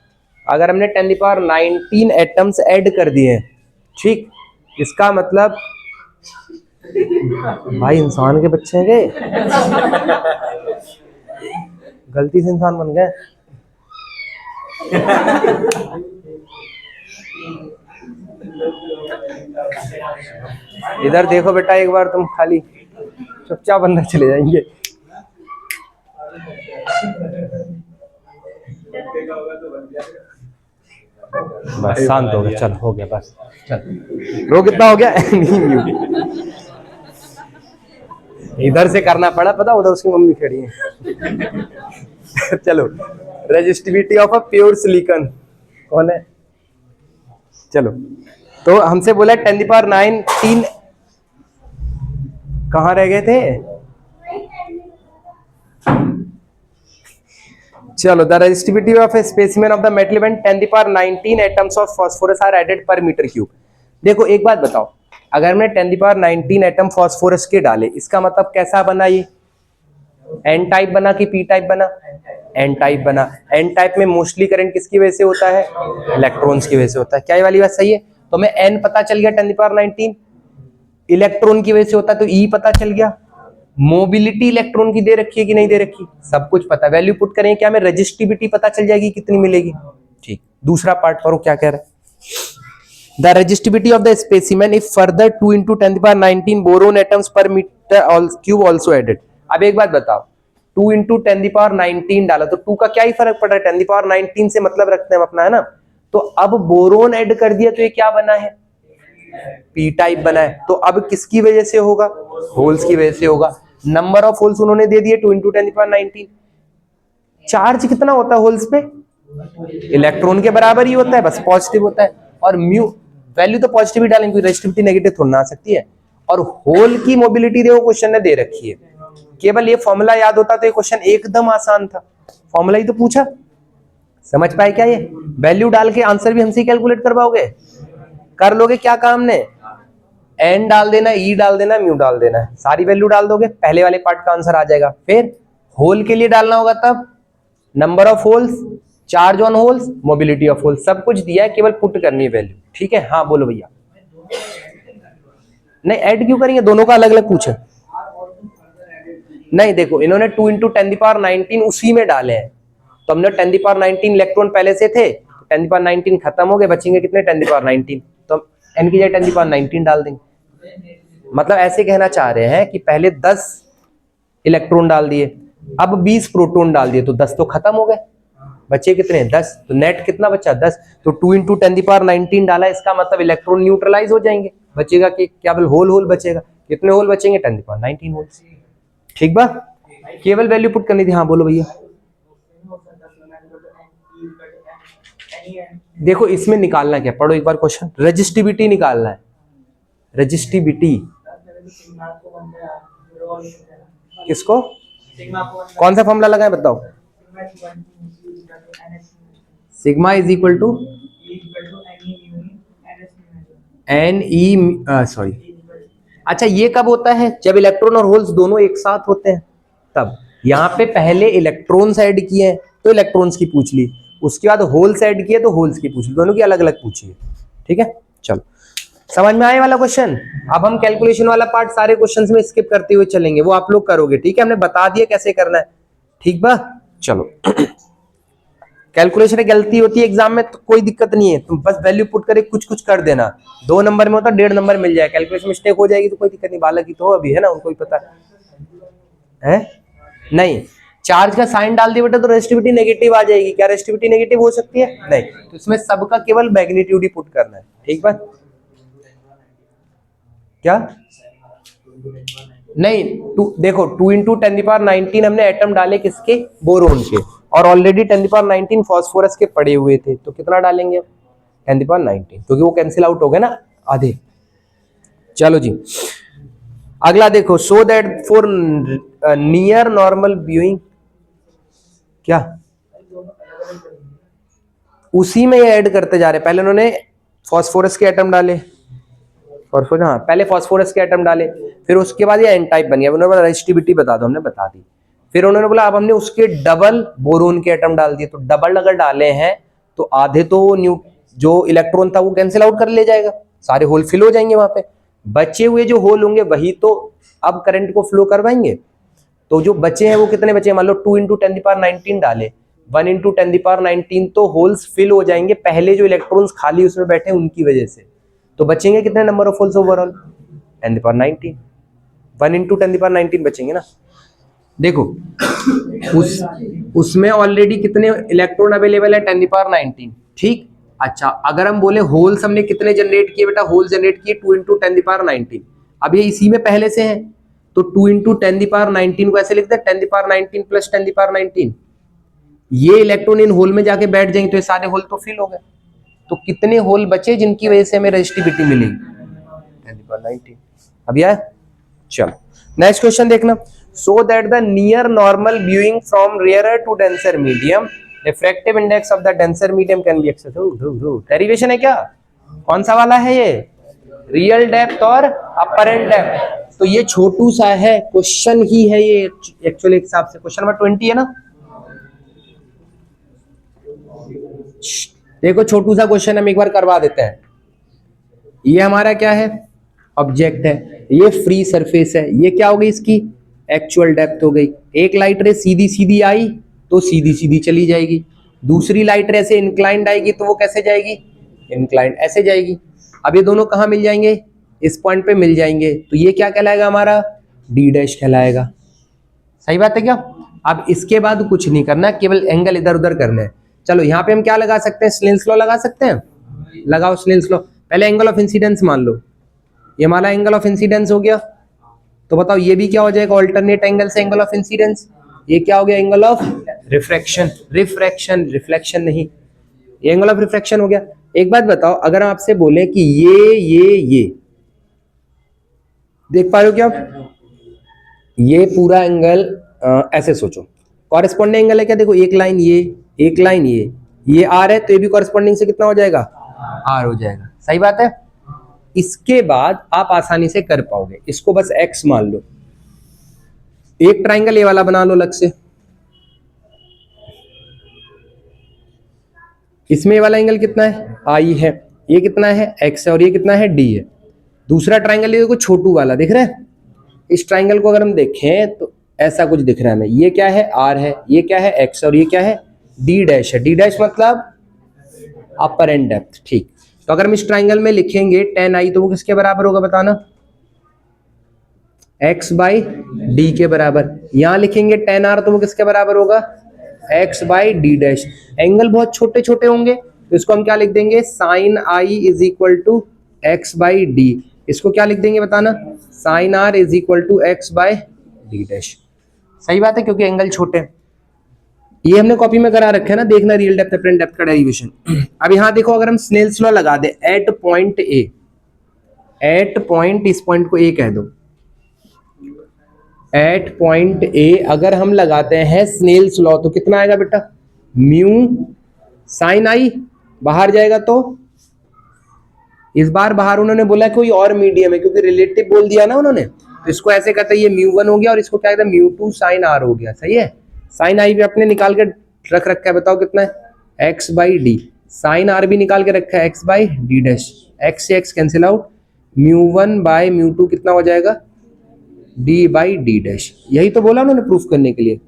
अगर हमने 10 की पावर 19 एटम्स ऐड कर दिए हैं, ठीक, इसका मतलब भाई इंसान के बच्चे हैं गए, गलती से इंसान बन गए। इधर देखो बेटा, एक बार तुम खाली चुपचाप अंदर चले जाएंगे। बस शांत हो गया, चल हो गया, बस चल। रो कितना हो गया? इधर से करना पड़ा, पता, उधर उसकी मम्मी खड़ी है। चलो, resistivity of a pure silicon कौन है? चलो, तो हमसे बोला 10 की पावर 19, कहाँ रह गए थे? चलो, the resistivity of a specimen of the metal event 10 की power 19 atoms of phosphorus are added per metre cube. देखो एक बात बताओ, अगर हमने 10 की पावर 19 एटम फास्फोरस के डाले, इसका मतलब कैसा बना? ये एन टाइप बना कि पी टाइप बना? एन टाइप बना। एन टाइप में मोस्टली करंट किसकी वजह से होता है? इलेक्ट्रॉन्स की वजह से होता है। क्या ये वाली बात सही है? तो हमें एन पता चल गया 10 की पावर 19 इलेक्ट्रॉन की वजह से होता है, तो ई पता चल गया। मोबिलिटी इलेक्ट्रॉन की दे रखी है कि नहीं दे रखी? सब कुछ पता। वैल्यू पुट करें, क्या हमें रेजिस्टिविटी पता चल जाएगी कितनी मिलेगी? ठीक। दूसरा पार्ट पढ़ो क्या कह रहा है। The resistivity of the specimen if further 2 into 10 to the power 19 boron atoms per meter cube also added। अब एक बात बताओ, 2 into 10 to the power 19 डाला तो 2 का क्या ही फर्क पड़ रहा है? 10 to the power 19 से मतलब रखते हैं हम अपना, है ना? तो अब बोरोन ऐड कर दिया तो ये क्या बना है? पी टाइप बना है। तो अब किसकी वजह से होगा? होल्स की वजह से होगा। नंबर ऑफ होल्स उन्होंने दे दिए 2 into 10 to the power 19। Charge कितना होता है होल्स पे? इलेक्ट्रॉन के बराबर ही होता है, बस पॉजिटिव होता है। और म्यू वैल्यू तो पॉजिटिव ही डालेंगे, रेजिस्टिविटी नेगेटिव थोड़ा ना आ सकती है। और होल की मोबिलिटी देखो क्वेश्चन ने दे रखी है, केवल ये फॉर्मूला याद होता तो ये क्वेश्चन एकदम आसान था। फॉर्मूला ही तो पूछा, समझ पाए क्या? ये वैल्यू डाल के आंसर भी हमसे ही कैलकुलेट करवाओगे? कर लोगे क्या काम ने? एन डाल देना, ई डाल देना, म्यू डाल देना, सारी वैल्यू डाल दोगे, पहले वाले पार्ट का आंसर आ जाएगा। फिर होल के लिए डालना होगा, तब number of holes, charge on holes, mobility of holes, सब कुछ दिया है, केवल पुट करनी है वैल्यू। ठीक है, हाँ बोलो भैया। नहीं ऐड क्यों करेंगे, दोनों का अलग अलग पूछे। नहीं देखो, इन्होंने 2 into 10 की पावर 19 उसी में डाले हैं, तो हमने 10 की पावर 19 इलेक्ट्रॉन पहले से थे, 10 की पावर 19 खत्म हो गए, बचेंगे कितने? 10 की पावर 19, तो हम n की जगह 10 की पावर 19 डाल देंगे। मतलब ऐसे कहना चाह रहे हैं कि पहले 10 इलेक्ट्रॉन डाल दिए, अब 20 प्रोटॉन डाल दिए, तो 10 तो खत्म हो गए, बचे कितने? 10। तो नेट कितना बचा? 10। तो 2 into 10 की पावर 19 डाला, इसका मतलब इलेक्ट्रॉन न्यूट्रलाइज हो जाएंगे, बचेगा कि केवल होल बचेगा। कितने होल बचेंगे? 10 की पावर 19 होल्स। ठीक बा, केवल वैल्यू पुट करनी थी। हाँ बोलो भैया। देखो इसमें निकालना क्या, पढ़ो एक बार क्वेश्चन, रेजिस्टिविटी निकालना है। रेजिस्टिविटी किसको, कौन सा फॉर्मूला लगाए बताओ? Sigma is equal to N E, sorry, अच्छा ये कब होता है? जब इलेक्ट्रॉन और होल्स दोनों एक साथ होते हैं तब। यहाँ पे पहले इलेक्ट्रॉन्स ऐड किए हैं तो इलेक्ट्रॉन्स की पूछ ली, उसके बाद होल्स ऐड किए तो होल्स की पूछ ली, दोनों की अलग अलग पूछी है। ठीक है, चलो समझ में आए वाला क्वेश्चन। अब हम कैलकुलेशन वाला पार्ट सारे क्वेश्चंस में स्किप करते हुए चलेंगे, वो आप लोग करोगे। ठीक है, हमने बता दिया कैसे करना है। ठीक बा, चलो। कैलकुलेशन में गलती होती है एग्जाम में तो कोई दिक्कत नहीं है, तुम बस वैल्यू पुट करके कुछ कुछ कर देना। 2 नंबर में होता 1.5 नंबर मिल जाए, कैलकुलेशन मिस्टेक हो जाएगी तो कोई दिक्कत नहीं, बालक ही तो अभी है ना, उनको ही पता है। नहीं, चार्ज का साइन डाल दिया बेटा तो रेजिस्टिविटी नेगेटिव आ जाएगी। क्या रेजिस्टिविटी नेगेटिव हो सकती है? नहीं, तो इसमें सबका केवल मैग्नीट्यूड ही पुट करना है। ठीक बात, क्या नहीं, देखो 2 into 10 की पावर 19 हमने एटम डाले किसके? बोरोन के, और ऑलरेडी 10 की पावर 19 फास्फोरस के पड़े हुए थे, तो कितना डालेंगे? 10 की पावर 19, क्योंकि वो कैंसिल आउट हो गए ना आधे। चलो जी, अगला देखो, so that for near normal viewing, क्या उसी में ऐड करते जा रहे हैं। पहले उन्होंने फास्फोरस के एटम डाले, फास्फोरस, हाँ पहले फास्फोरस के एटम डाले, फिर उसके बाद ये एन टाइप बन गया, उन्होंने बोला रेजिस्टिविटी बता दो, हमने बता दी। फिर उन्होंने बोला अब हमने उसके डबल बोरोन के एटम डाल दिए, तो डबल अगर डाले हैं तो आधे तो न्यू जो इलेक्ट्रॉन था वो कैंसिल आउट कर ले जाएगा, सारे होल फिल हो जाएंगे वहां पे। बचे हुए जो होल होंगे वही तो अब करंट को फ्लो करवाएंगे। तो जो बचे हैं वो कितने बचे हैं, मान लो 2 × 10⁻19 डाले, 1 × 10⁻19 तो होल्स फिल हो जाएंगे पहले जो इलेक्ट्रॉन्स खाली उसमें बैठे उनकी वजह से। तो बचेंगे कितने नंबर ऑफ होल्स ओवरऑल, 10⁻19, 1 × 10⁻19 बचेंगे ना। देखो उसमें ऑलरेडी कितने इलेक्ट्रॉन अवेलेबल है, 10⁻19, ठीक। अच्छा अगर हम बोले होल्स हमने कितने जनरेट किए बेटा, होल जनरेट किए 2 × 10⁻19। अब ये इसी में पहले से है तो 2 × 10⁻19 को ऐसे लिखते हैं 10⁻19 + 10⁻19। ये इलेक्ट्रॉन इन होल में जाके बैठ जाएंगे तो ये सारे होल तो फिल हो गए। तो कितने होल बचे जिनकी वजह से हमें रेजिस्टिविटी मिलेगी, 10⁻19। अब यह चलो नेक्स्ट क्वेश्चन देखना। So that the near normal viewing from rarer to denser medium, refractive index of the denser medium can be access. Derivation है क्या, कौन सा वाला है ये, रियल डेप्थ और अपरेंट डेप्थ। तो ये छोटू सा है, क्वेश्चन ही है ये एक्चुअली हिसाब से, क्वेश्चन नंबर 20 है ना। देखो छोटू सा क्वेश्चन हम एक बार करवा देते हैं। ये हमारा क्या है, ऑब्जेक्ट है, ये फ्री सरफेस है, ये क्या हो गई इसकी एक्चुअल डेप्थ हो गई। एक लाइट रे सीधी सीधी आई तो सीधी सीधी चली जाएगी, दूसरी लाइट रे से इंक्लाइंड आएगी तो वो कैसे जाएगी, इंक्लाइंड ऐसे जाएगी। अब ये दोनों कहां मिल जाएंगे, इस पॉइंट पे मिल जाएंगे, तो ये क्या कहलाएगा हमारा, D' कहलाएगा। सही बात है क्या। अब इसके बाद कुछ नहीं करना, केवल एंगल इधर उधर करना है। चलो यहाँ पे हम क्या लगा सकते हैं, स्नेल्स लॉ लगा सकते हैं, लगाओ स्नेल्स लॉ। पहले एंगल ऑफ इंसिडेंस मान लो, ये हमारा एंगल ऑफ इंसिडेंस हो गया। तो बताओ ये भी क्या हो जाएगा, ऑल्टरनेट एंगल से एंगल ऑफ इंसिडेंस। ये क्या हो गया, angle of refraction, refraction reflection नहीं, ये एंगल ऑफ रिफ्रैक्शन हो गया। एक बात बताओ, अगर आपसे बोले कि ये देख पा रहे हो क्या, ये पूरा एंगल ऐसे सोचो, कॉरेस्पॉन्डिंग एंगल है क्या, देखो एक लाइन ये, एक लाइन ये आर है, तो ये भी कॉरेस्पॉन्डिंग से कितना हो जाएगा, आर हो जाएगा। सही बात है। इसके बाद आप आसानी से कर पाओगे, इसको बस एक्स मान लो, एक ट्राइंगल ये वाला बना लो अलग से, इसमें ये वाला एंगल कितना है, आई है, ये कितना है, एक्स है, और ये कितना है, डी है। दूसरा ट्राइंगल ये देखो छोटू वाला दिख रहा है, इस ट्राइंगल को अगर हम देखें तो ऐसा कुछ दिख रहा है हमें, ये क्या है, आर है, ये क्या है, एक्स, और ये क्या है, D' है। D' मतलब अपर एंड डेप्थ, ठीक। तो अगर हम इस ट्राइंगल में लिखेंगे tan i तो वो किसके बराबर होगा बताना, x/d के बराबर। यहां लिखेंगे tan r तो वो किसके बराबर होगा, x/d'। एंगल बहुत छोटे छोटे होंगे तो इसको हम क्या लिख देंगे, sin i = x/d। इसको क्या लिख देंगे बताना, sin r = x/d'। सही बात है, क्योंकि एंगल छोटे हैं। ये हमने कॉपी में करा रखा है ना, देखना रियल डेप्थ अपरेंट डेप्थ का डेरिवेशन। अब यहां देखो, अगर हम स्नेल्स लॉ लगा दे at point A, at point, इस पॉइंट को ए कह दो, एट पॉइंट ए अगर हम लगाते हैं स्नेल्स लॉ तो कितना आएगा बेटा, म्यू साइन आई, बाहर जाएगा तो इस बार बाहर उन्होंने बोला कोई और मीडियम है, क्योंकि रिलेटिव बोल दिया ना उन्होंने, तो इसको ऐसे कहते हैं ये μ1 हो गया, और इसको क्या कहते हैं μ2 साइन आर हो गया। सही है, साइन आई भी अपने निकाल के रख रखा है, बताओ कितना है, x/d। साइन आर भी निकाल के रखा है, x/d'। x से x कैंसिल आउट, μ1/μ2 कितना हो जाएगा, d/d'। यही तो बोला उन्होंने प्रूफ करने के लिए।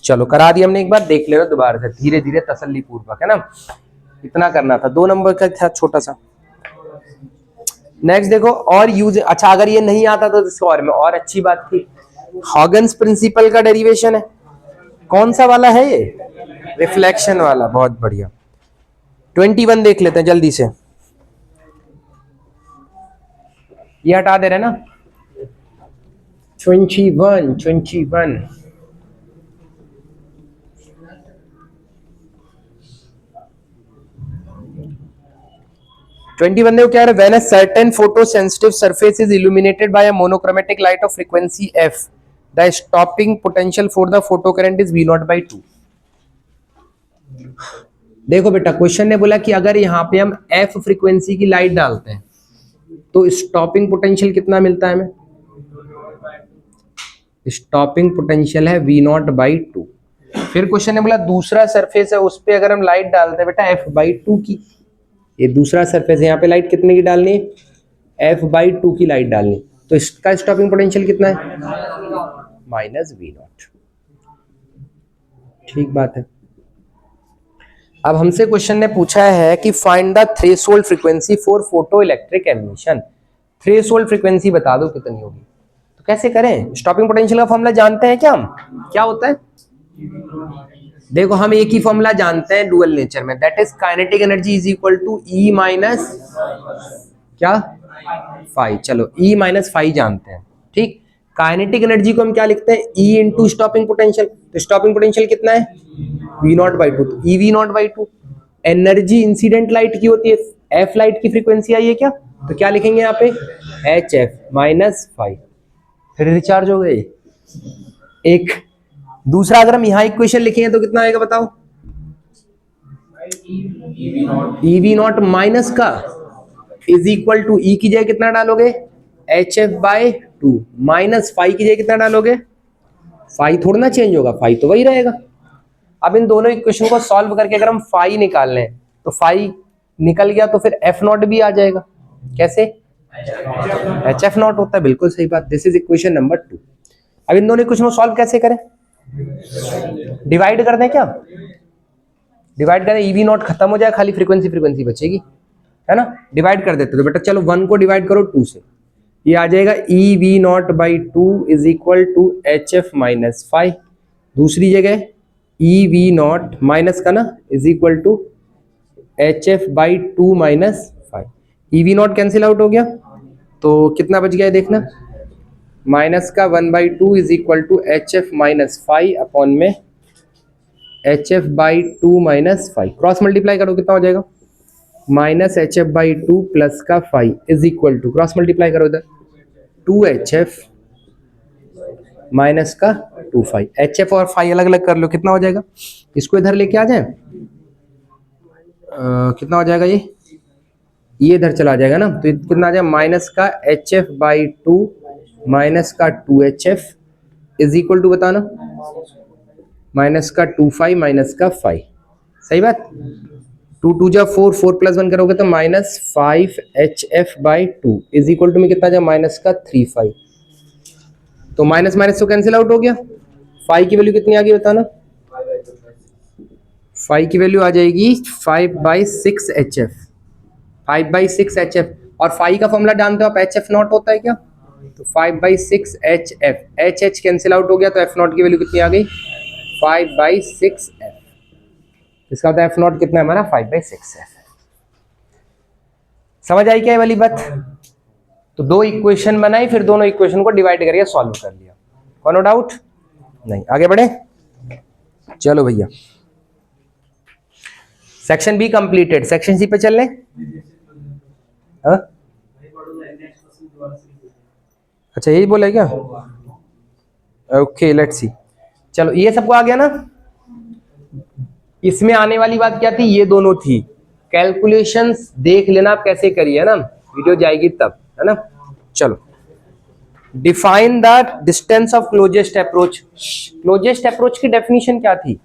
चलो करा दिया हमने एक बार, देख लेना दोबारा से धीरे धीरे तसल्ली पूर्वक, है ना, इतना करना था, 2 नंबर का था छोटा सा। नेक्स्ट देखो, और यूज, अच्छा अगर ये नहीं आता तो इसको और अच्छी बात थी, हॉगन्स प्रिंसिपल का डेरिवेशन है, कौन सा वाला है ये, रिफ्लेक्शन वाला, बहुत बढ़िया। 21 देख लेते हैं जल्दी से, ये हटा दे रहे ना, 21 21 देखो क्या है, when a certain photo sensitive surface is illuminated by a monochromatic light of frequency f, the stopping potential for the photo current is v0/2। देखो बेटा, क्वेश्चन ने बोला कि अगर यहाँ पे हम f फ्रीक्वेंसी की लाइट डालते हैं तो स्टॉपिंग पोटेंशियल कितना मिलता है हमें, स्टॉपिंग पोटेंशियल है v0/2। फिर क्वेश्चन ने बोला दूसरा सरफेस है उस पे अगर हम लाइट डालते हैं बेटा f/2 की, ये दूसरा सरफेस है, यहाँ पे लाइट कितने की डालनी है, f/2 की लाइट डालनी, तो इसका स्टॉपिंग पोटेंशियल कितना है, -v0। ठीक बात है। अब हमसे क्वेश्चन ने पूछा है कि find the threshold frequency for photo electric emission. Threshold frequency बता दो कितनी होगी। तो कैसे करें, स्टॉपिंग पोटेंशियल का फॉर्मूला जानते हैं क्या हम, क्या होता है, देखो हम एक ही फॉर्मूला जानते हैं डुअल नेचर में, that is kinetic energy is equal to E minus क्या फाई, चलो ई माइनस फाई जानते हैं, ठीक। काइनेटिक एनर्जी को हम क्या लिखते हैं, ई इंटू स्टॉपिंग पोटेंशियल, तो स्टॉपिंग पोटेंशियल कितना है v0/2, तो ई v0/2। एनर्जी इंसिडेंट लाइट की होती है, एफ लाइट की फ्रीक्वेंसी आई है क्या, तो क्या लिखेंगे यहाँ पे hf माइनस फाई, फिर रिचार्ज हो गए। एक दूसरा अगर हम यहाँ इक्वेशन लिखेंगे तो कितना आएगा बताओ, EV0 माइनस का इज इक्वल टू ई की जगह कितना डालोगे hf/2 माइनस फाई की जगह कितना डालोगे, फाई थोड़ा ना चेंज होगा, फाई तो वही रहेगा। अब इन दोनों इक्वेशन को सॉल्व करके अगर हम फाई निकाल लें तो फाई निकल गया तो फिर f0 भी आ जाएगा, कैसे hf0 होता है, बिल्कुल सही बात। This is equation number 2। अब इन दोनों इक्वेशन को सॉल्व कैसे करें, डिवाइड कर दें क्या, डिवाइड करें, EV0 खत्म हो जाए, खाली फ्रीक्वेंसी बचेगी, है ना, डिवाइड कर देते तो बेटा चलो 1 को डिवाइड करो 2 से, ये आ जाएगा EV0/2 is equal to hf minus phi, दूसरी जगह EV0 माइनस का ना is equal to hf/2 minus phi, EV0 cancel out हो गया तो कितना बच गया देखना, माइनस का 1/2 is equal to hf minus phi upon में hf/2 minus phi, cross multiply करो कितना हो जाएगा, माइनस hf/2 प्लस का phi is equal to, cross multiply करो इधर 2hf माइनस का 2 फाई, hf और फाई अलग अलग कर लो कितना हो जाएगा, इसको इधर लेके आ जाए, कितना हो जाएगा ये इधर चला जाएगा ना, तो कितना आ जाएगा माइनस का hf/2 माइनस का 2hf इज इक्वल टू बताना माइनस का 2 फाई माइनस का फाई, सही बात, 2 2 जा 4, 4 प्लस 1 करोगे तो minus 5hf/2 is equal to में कितना जाए माइनस का 3 फाई, तो माइनस माइनस तो कैंसिल आउट हो गया, फाई की वैल्यू कितनी आ गई बताना, फाई की वैल्यू आ जाएगी 5/6hf, 5/6hf, और फाई का फॉर्मूला जानते हो आप hf0 होता है क्या, तो 5/6hf, h कैंसिल आउट हो गया तो f0 की वैल्यू कितनी आ गई 5/6f, इसका मतलब f0 कितना है हमारा 5/6f। समझ आई क्या ये वाली बात, तो दो इक्वेशन बनाई, फिर दोनों इक्वेशन को डिवाइड करके सॉल्व कर लिया, कोनो डाउट नहीं, आगे बढ़े, चलो भैया section B completed, section C पे चल लें, अच्छा यही बोला क्या, ओके लेट्स सी, चलो ये सबको आ गया ना, इसमें आने वाली बात क्या थी, ये दोनों थी, कैलकुलेशंस देख लेना आप कैसे करिए, है ना, वीडियो जाएगी तब, है ना। चलो define the distance of closest approach, closest approach की डेफिनेशन क्या थी,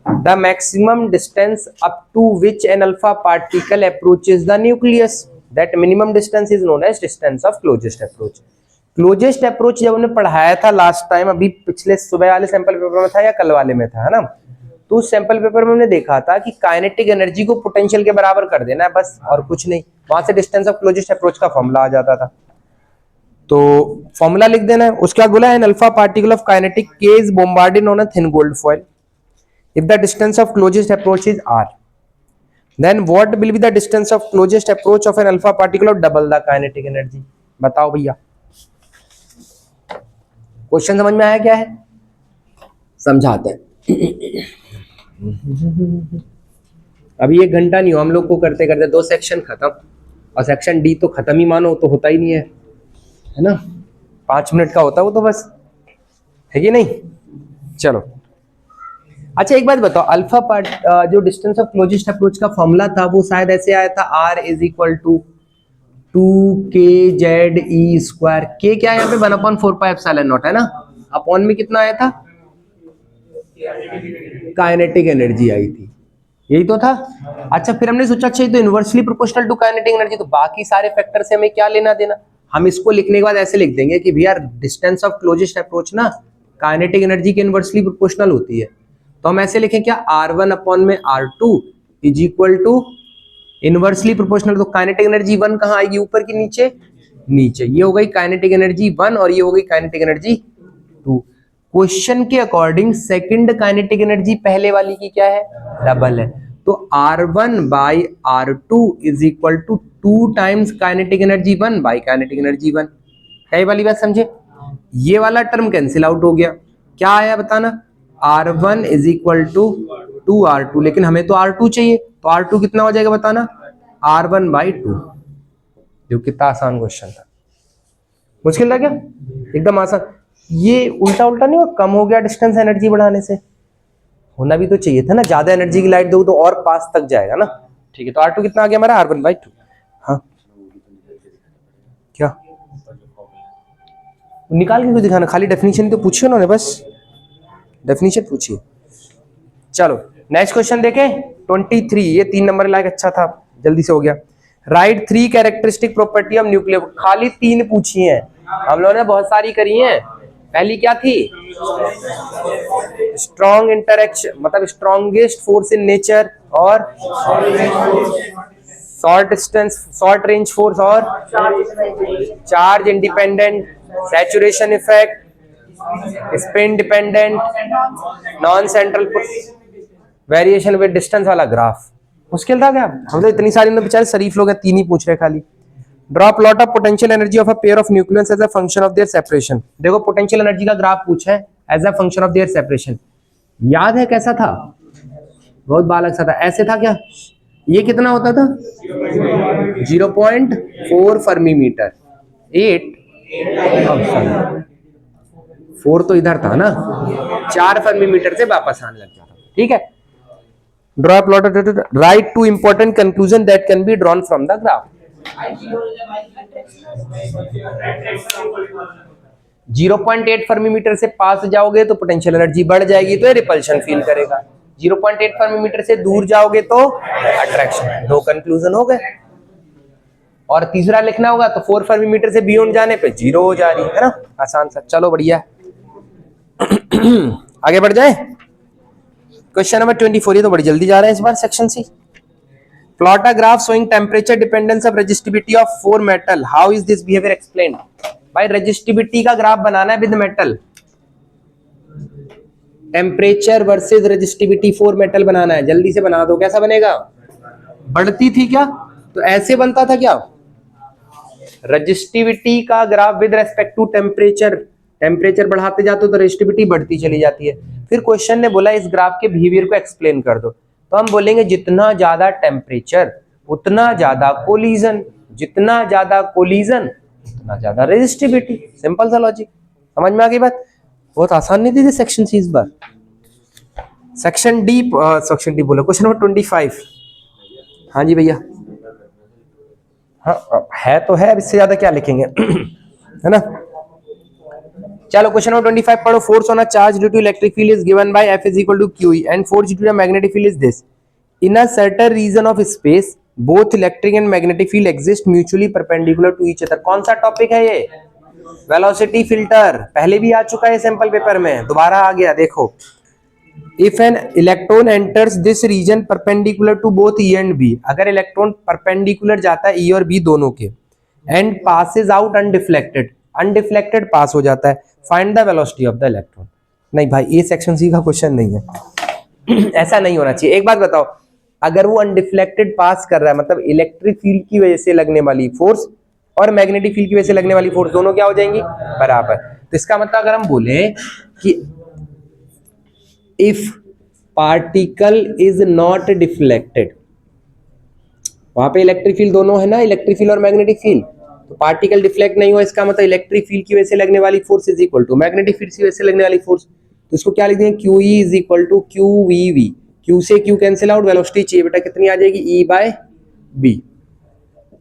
the maximum distance up to which an alpha particle approaches the nucleus, that minimum distance is known as distance of closest approach. Closest approach जब हमने पढ़ाया था last time, अभी पिछले सुबह वाले सैंपल पेपर में था या कल वाले में था, है ना, तो उस सैंपल पेपर में हमने देखा था कि काइनेटिक एनर्जी को पोटेंशियल के बराबर कर देना है बस, और कुछ नहीं, वहां से डिस्टेंस ऑफ क्लोजेस्ट अप्रोच का फॉर्मूला आ जाता था, तो फॉर्मूला लिख देना है, उसके बाद बोला an alpha particle of kinetic K is bombarded on a thin gold foil, if the distance of closest approach is r, then what will be the distance of closest approach of an alpha particle of double the kinetic energy, बताओ भैया, question समझ में आया क्या है, समझाते हैं। अभी 1 घंटा नहीं हो हम लोग को करते करते 2 सेक्शन खत्म, और सेक्शन डी तो खत्म ही मानो, तो होता ही नहीं है ना, 5 मिनट का होता है वो तो बस, है कि नहीं। चलो अच्छा एक बात बताओ, अल्फा पार्ट जो डिस्टेंस ऑफ क्लोजेस्ट अप्रोच का फॉर्मूला था वो शायद ऐसे आया था, r is equal to 2kze², के क्या है यहाँ पे 1/4πε0 है ना, अपॉन में कितना आया था, काइनेटिक एनर्जी आई थी, यही तो था। अच्छा फिर हमने सोचा अच्छा ये तो inversely proportional to kinetic energy, तो बाकी सारे फैक्टर से हमें क्या लेना देना। हम इसको लिखने के बाद ऐसे लिख देंगे कि भैया डिस्टेंस ऑफ क्लोजेस्ट अप्रोच ना काइनेटिक एनर्जी के इनवर्सली प्रोपोर्शनल होती है। तो हम ऐसे लिखें क्या, R1 अपॉन में R2 is equal to inversely proportional, तो काइनेटिक एनर्जी 1 कहाँ आएगी, ऊपर की नीचे, नीचे, ये हो गई काइनेटिक एनर्जी 1 और ये हो गई काइनेटिक एनर्जी 2। क्वेश्चन के अकॉर्डिंग सेकंड काइनेटिक एनर्जी पहले वाली की क्या है, डबल है, तो R1 by R2 is equal to 2 times kinetic energy 1 by kinetic energy 1। क्या ये वाली बात समझे, ये वाला टर्म कैंसिल आउट हो गया, क्या आया बताना, R1 is equal to 2R2, लेकिन हमें तो R2 चाहिए, तो R2 कितना हो जाएगा बताना, R1 बाई 2। जो कितना आसान क्वेश्चन था, मुश्किल था क्या, एकदम आसान। ये उल्टा उल्टा नहीं हुआ, कम हो गया डिस्टेंस एनर्जी बढ़ाने से, होना भी तो चाहिए था ना, ज्यादा एनर्जी की लाइट दो तो और पास तक जाएगा ना। ठीक है, तो R2 कितना आ गया हमारा, R1 बाई 2। हाँ क्या निकाल के कुछ दिखाना, खाली डेफिनेशन तो पूछिए उन्होंने, बस डेफिनेशन पूछिए। चलो नेक्स्ट क्वेश्चन देखें 23, ये 3 नंबर लायक अच्छा था, जल्दी से हो गया। Right 3 characteristic property of nuclear, खाली 3 पूछी हैं, हम लोगों ने बहुत सारी करी हैं। पहली क्या थी, स्ट्रॉन्ग इंटरेक्शन, मतलब स्ट्रॉन्गेस्ट फोर्स इन नेचर, और short distance short range force, और charge independent, saturation effect, spin dependent, non central variation with distance वाला ग्राफ। मुश्किल था क्या, हम तो इतनी सारी बेचारे शरीफ लोग हैं, 3 ही पूछ रहे खाली। Draw plot of potential energy of a pair of nucleus as a function of their separation. देखो पोटेंशियल एनर्जी का ग्राफ पूछा है as a function of their separation. याद है कैसा था, बहुत बालक सा था, ऐसे था क्या, ये कितना होता था 0.4 फर्मी मीटर, 8 4 तो इधर था ना, 4 फर्मी मीटर से वापस आने लग जाता। ठीक है, draw plot, write 2 important conclusion that can be drawn from the graph. 0.8 fermi metre से पास जाओगे तो पोटेंशियल एनर्जी बढ़ जाएगी, तो ये रिपल्शन फील करेगा। 0.8 फर्मी मीटर से दूर जाओगे तो अट्रैक्शन। 2 कंक्लूजन हो गए, और तीसरा लिखना होगा तो 4 फर्मी मीटर से बियॉन्ड जाने पे 0 हो जा रही है ना, आसान सा। चलो बढ़िया आगे बढ़ जाए, क्वेश्चन नंबर 24, ये तो बड़ी जल्दी जा रहे हैं इस बार, section C. Plot a graph showing temperature dependence of resistivity of 4 metal, how is this behaviour explained. भाई रेजिस्टिविटी का ग्राफ बनाना है with metal, temperature versus resistivity 4 metal बनाना है, जल्दी से बना दो। कैसा बनेगा, बढ़ती थी क्या, तो ऐसे बनता था क्या, रेजिस्टिविटी का graph with respect to temperature, temperature बढ़ाते जाते हो तो रेजिस्टिविटी बढ़ती चली जाती है। फिर क्वेश्चन ने बोला इस ग्राफ के बिहेवियर को एक्सप्लेन कर दो, तो हम बोलेंगे जितना ज्यादा टेम्परेचर उतना ज्यादा कोलिजन, जितना ज्यादा कोलिजन उतना ज्यादा रेजिस्टिविटी। सिंपल सा लॉजिक, समझ में आ गई बात, बहुत आसान नहीं थी सेक्शन सी इस बार। सेक्शन डी बोलो, क्वेश्चन नंबर 25। हाँ जी भैया, हाँ है तो है, अब इससे ज्यादा क्या लिखेंगे है ना। चलो क्वेश्चन नंबर 25 पढ़ो। Force on a charge due to electric field is given by F is equal to QE and force due to magnetic field is this. In a certain region of space both electric and magnetic field exist mutually perpendicular to each other. कौन सा topic है ये, velocity filter, पहले भी आ चुका है sample paper में, दोबारा आ गया देखो। If an electron enters this region perpendicular to both E and B, अगर इलेक्ट्रॉन परपेंडिकुलर जाता है E और B दोनों के, and passes out undeflected, undeflected pass हो जाता है, find the velocity of the electron. नहीं भाई ये सेक्शन सी का क्वेश्चन नहीं है ऐसा नहीं होना चाहिए। एक बात बताओ, अगर वो अनडिफ्लेक्टेड पास कर रहा है मतलब इलेक्ट्रिक फील्ड की वजह से लगने वाली फोर्स और मैग्नेटिक फील्ड की वजह से लगने वाली फोर्स दोनों क्या हो जाएंगी, बराबर। तो इसका मतलब अगर हम बोले कि if particle is not deflected, वहां पे इलेक्ट्रिक फील्ड दोनों है ना, इलेक्ट्रिक फील्ड और मैग्नेटिक फील्ड, तो पार्टिकल डिफ्लेक्ट नहीं हुआ, इसका मतलब इलेक्ट्रिक फील्ड की वजह से लगने वाली force is equal to magnetic field की वजह से लगने वाली फोर्स। तो इसको क्या लिख देंगे, QE is equal to QVV, Q से Q कैंसिल आउट, वेलोसिटी चाहिए बेटा कितनी आ जाएगी, E बाय B।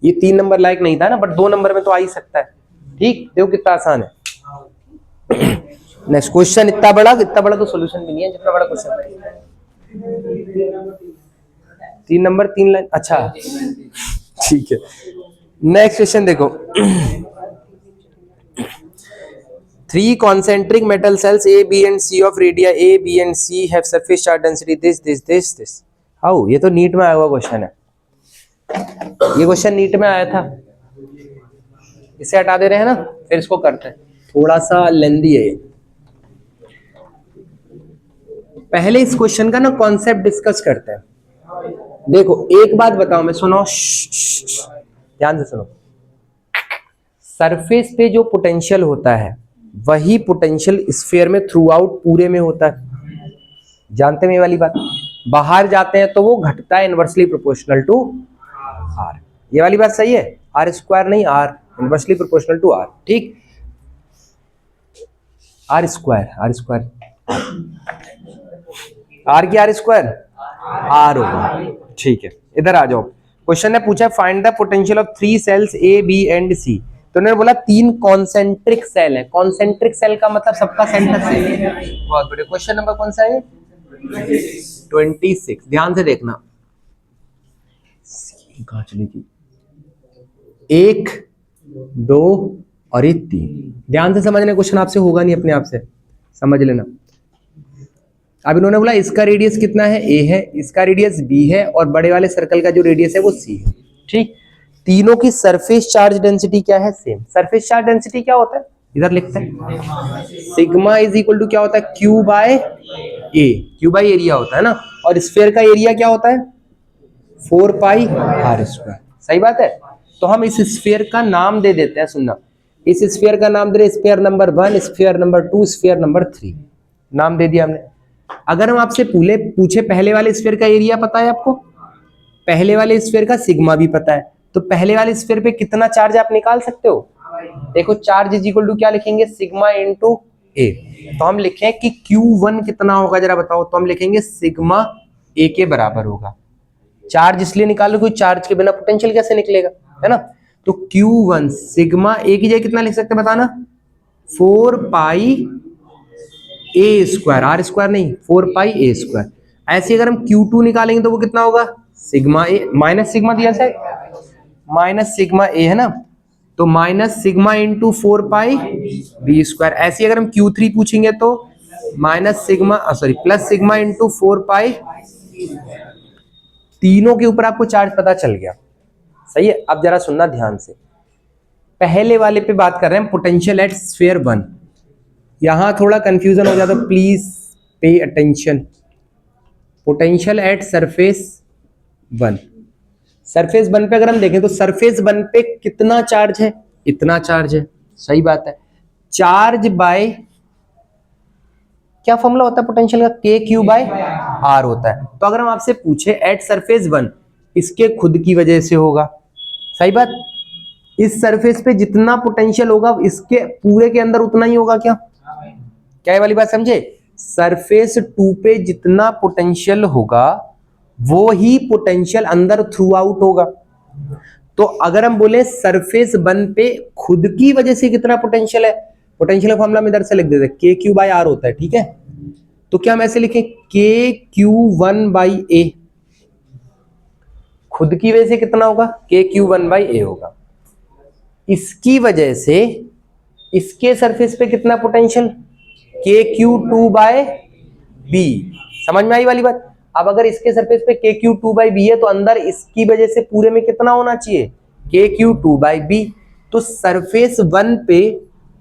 ये 3 नंबर लायक नहीं था ना, बट 2 नंबर में तो आ ही सकता है। ठीक, देखो कितना आसान है। नेक्स्ट क्वेश्चन, इतना बड़ा तो सॉल्यूशन भी नहीं है जितना बड़ा क्वेश्चन है। 3 नंबर 3 लाइन, अच्छा ठीक है। नेक्स्ट क्वेश्चन देखो। 3 concentric metal cells A, B and C of radii A, B and C have surface charge density this. How? ये तो नीट में आया हुआ क्वेश्चन है। ये क्वेश्चन नीट में आया था, इसे हटा दे रहे हैं ना, फिर इसको करते हैं, थोड़ा सा लेंदी है ये। पहले इस क्वेश्चन का ना कॉन्सेप्ट डिस्कस करते हैं। देखो एक बात बताओ, मैं सुनो, ध्यान से सुनो। सरफेस पे जो पोटेंशियल होता है वही पोटेंशियल स्फीयर में थ्रू आउट पूरे में होता है। जानते हैं ये वाली बात? बाहर जाते हैं तो वो घटता है इनवर्सली प्रोपोर्शनल टू आर। ये वाली बात सही है? आर स्क्वायर नहीं, R inversely proportional to R. ठीक, आर स्क्वायर आर की आर स्क्वायर आर होगा। ठीक है, इधर आ जाओ। क्वेश्चन ने पूछा find the potential of 3 shells A, B and C. तो उन्होंने बोला 3 कॉन्सेंट्रिक सेल है। कॉन्सेंट्रिक सेल का मतलब सबका सेंटर से। बहुत बढ़िया। क्वेश्चन नंबर कौन सा है? 26। ध्यान से देखना, कहां चली थी? 1, 2 और ये 3। ध्यान से समझना, क्वेश्चन आपसे होगा नहीं, अपने आप से समझ लेना। अब इन्होंने बोला इसका रेडियस कितना है? ए है, इसका रेडियस बी है, और बड़े वाले सर्कल का जो रेडियस है वो सी है। ठीक, तीनों की सरफेस चार्ज डेंसिटी क्या है? सेम। सरफेस चार्ज डेंसिटी क्या होता है? इधर लिखते हैं, सिग्मा इज इक्वल टू क्या होता है? Q by A. Q by area होता है ना, और स्फीयर का एरिया क्या होता है? 4 पाई आर स्क्वायर। सही बात है। तो हम इस स्फीयर का नाम दे देते हैं, सुनना, इस स्फीयर का नाम दे रहे sphere number 1, sphere number 2, sphere number 3। नाम दे दिया हमने। अगर हम आपसे पूछे पहले वाले स्फीयर का एरिया पता है आपको? पहले वाले स्फीयर का सिग्मा भी पता है, तो पहले वाले स्फीयर पे कितना चार्ज आप निकाल सकते हो? देखो, चार्ज इज इक्वल टू क्या लिखेंगे? सिग्मा इनटू ए। तो हम लिखें कि Q1 कितना होगा, जरा बताओ। तो हम लिखेंगे सिग्मा ए के बराबर होगा। चार्ज इसलिए निकालो क्योंकि चार्ज के बिना पोटेंशियल कैसे निकलेगा, है ना? तो Q1 सिग्मा ए की जगह कितना लिख सकते हैं बताना? 4 पाई ए स्क्वायर, आर स्क्वायर नहीं, 4 पाई ए स्क्वायर। ऐसे अगर हम Q2 निकालेंगे तो वो कितना होगा? सिग्मा ए माइनस सिग्मा दिया है, माइनस सिग्मा ए है ना, तो माइनस सिग्मा इंटू 4 पाई बी स्क्वायर। ऐसे अगर हम Q3 पूछेंगे तो minus sigma plus sigma into 4 पाई। तीनों के ऊपर आपको चार्ज पता चल गया। सही है। अब जरा सुनना ध्यान से, पहले वाले पे बात कर रहे हैं, पोटेंशियल एट स्फीयर 1। यहां थोड़ा कंफ्यूजन हो जाता है, please pay attention. Potential at surface 1। Surface 1 पे अगर हम देखें तो सरफेस 1 पे कितना चार्ज है? इतना चार्ज है। सही बात है। चार्ज बाय क्या फॉर्मूला होता है पोटेंशियल का? के क्यू बाय आर होता है। तो अगर हम आपसे पूछे एट सरफेस 1, इसके खुद की वजह से होगा। सही बात। इस सरफेस पे जितना पोटेंशियल होगा इसके पूरे के अंदर उतना ही होगा क्या? क्या ये वाली बात समझे? सरफेस 2 पे जितना पोटेंशियल होगा वो ही पोटेंशियल अंदर थ्रू आउट होगा। तो अगर हम बोले सरफेस 1 पे खुद की वजह से कितना पोटेंशियल है, पोटेंशियल का फॉर्मूला हम इधर से लिख देते हैं, के क्यू बाय आर होता है। ठीक है, तो क्या हम ऐसे लिखें? के क्यू 1 बाई ए। खुद की वजह से कितना होगा? के क्यू 1 बाई ए होगा। इसकी वजह से इसके सरफेस पे कितना पोटेंशियल? के क्यू 2 बाय बी। समझ में आई वाली बात? अब अगर इसके सरफेस पे के क्यू 2 बाई बी है तो अंदर इसकी वजह से पूरे में कितना होना चाहिए? के क्यू 2 बाई बी। तो सरफेस 1 पे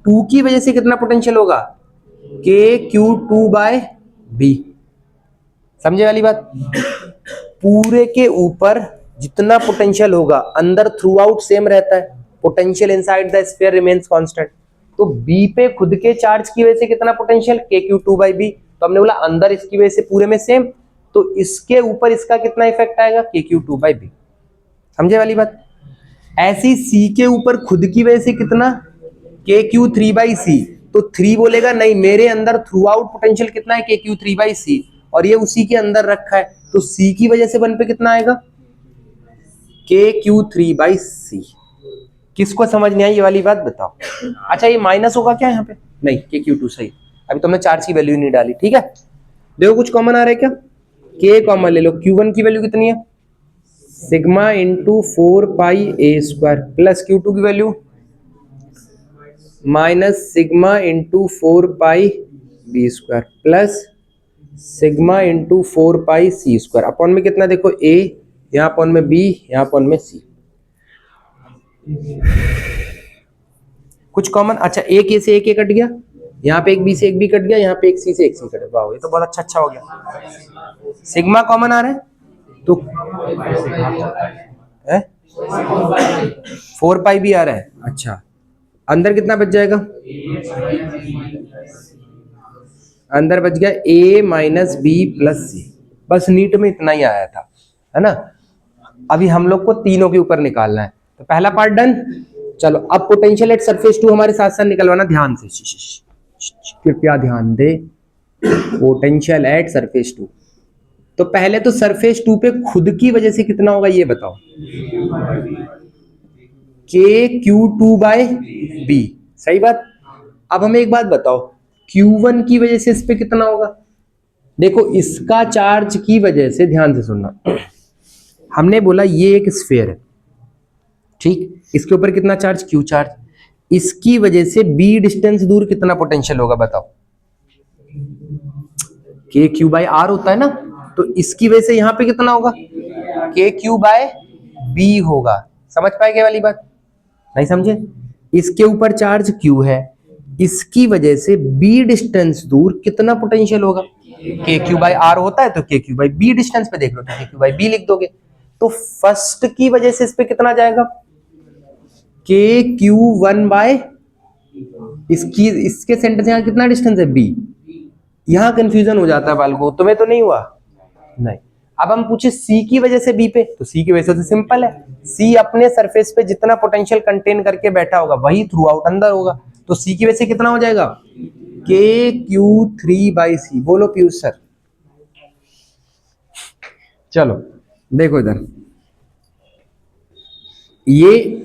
2 की वजह से कितना पोटेंशियल होगा? के क्यू 2 बाय बी। समझे वाली बात? पूरे के ऊपर जितना पोटेंशियल होगा अंदर थ्रू आउट सेम रहता है। Potential inside the sphere remains constant. तो बी पे खुद के चार्ज की वजह से कितना पोटेंशियल? के क्यू 2 बाई बी। तो हमने बोला अंदर इसकी वजह से पूरे में सेम, तो इसके ऊपर इसका कितना इफेक्ट आएगा? के क्यू 2 बाई बी। समझे वाली बात? ऐसी सी के ऊपर खुद की वजह से कितना? के क्यू 3 बाई सी। तो 3 बोलेगा नहीं, मेरे अंदर थ्रू आउट पोटेंशियल कितना है? के क्यू 3 बाई सी, और ये उसी के अंदर रखा है, तो सी की वजह से 1 पे कितना आएगा? KQ3/C। किसको समझ नहीं आई ये वाली बात बताओ। अच्छा ये माइनस होगा क्या यहाँ पे? नहीं, KQ2 सही। अभी तुमने चार्ज की वैल्यू नहीं डाली, ठीक है। देखो कुछ कॉमन आ रहा है क्या? K कॉमन ले लो। Q1 की वैल्यू कितनी है? Sigma into 4πa² plus Q2 की value minus sigma into 4πb² plus sigma into 4πc²। Upon में कितना देखो A, यहाँ अपॉन में B, यहाँ अपॉन में C। कुछ कॉमन? अच्छा एक A से एक A कट गया, यहाँ पे एक B से एक B कट गया, यहाँ पे एक C से एक C कट गया। वाह ये तो बहुत अच्छा हो गया। सिग्मा कॉमन आ रहा है तो 4π भी आ रहा है। अच्छा अंदर कितना बच जाएगा? अंदर बच गया A minus B plus C। बस नीट में इतना ही आया था, है ना। अभी हम लोग को तीनों के ऊपर निकालना है, तो पहला पार्ट डन। चलो अब पोटेंशियल एट सरफेस 2 हमारे साथ साथ निकलवाना ध्यान से, कृपया ध्यान दे। पोटेंशियल एट सरफेस 2, तो पहले तो सरफेस 2 पे खुद की वजह से कितना होगा ये बताओ। KQ2/B, सही बात। अब हमें एक बात बताओ, Q1 की वजह से इस पे कितना होगा? देखो इसका चार्ज की वजह से, ध्यान से सुनना, हमने बोला ये एक स्फीयर है, ठीक। इसके ऊपर कितना चार्ज? Q charge. इसकी वजह से B डिस्टेंस दूर कितना पोटेंशियल होगा बताओ? KQ/R होता है ना, तो इसकी वजह से यहां पे कितना होगा? KQ/B होगा। समझ पाए क्या वाली बात? नहीं समझे? इसके ऊपर चार्ज Q है, इसकी वजह से B डिस्टेंस दूर कितना पोटेंशियल होगा? KQ/R होता है तो KQ/B डिस्टेंस पे देख लो, तो KQ/B लिख दोगे। तो फर्स्ट की वजह से इस पे कितना जाएगा? KQ1/, इसके सेंटर से यहां कितना डिस्टेंस है? B। यहां कंफ्यूजन हो जाता है बाल को, तुम्हें तो नहीं हुआ? नहीं। अब हम पूछे C की वजह से B पे, तो C की वजह से तो सिंपल है, C अपने सरफेस पे जितना पोटेंशियल कंटेन करके बैठा होगा वही थ्रू आउट अंदर होगा, तो C की वजह से कितना हो जाएगा? KQ3/C। बोलो पीयूष सर। चलो देखो इधर, ये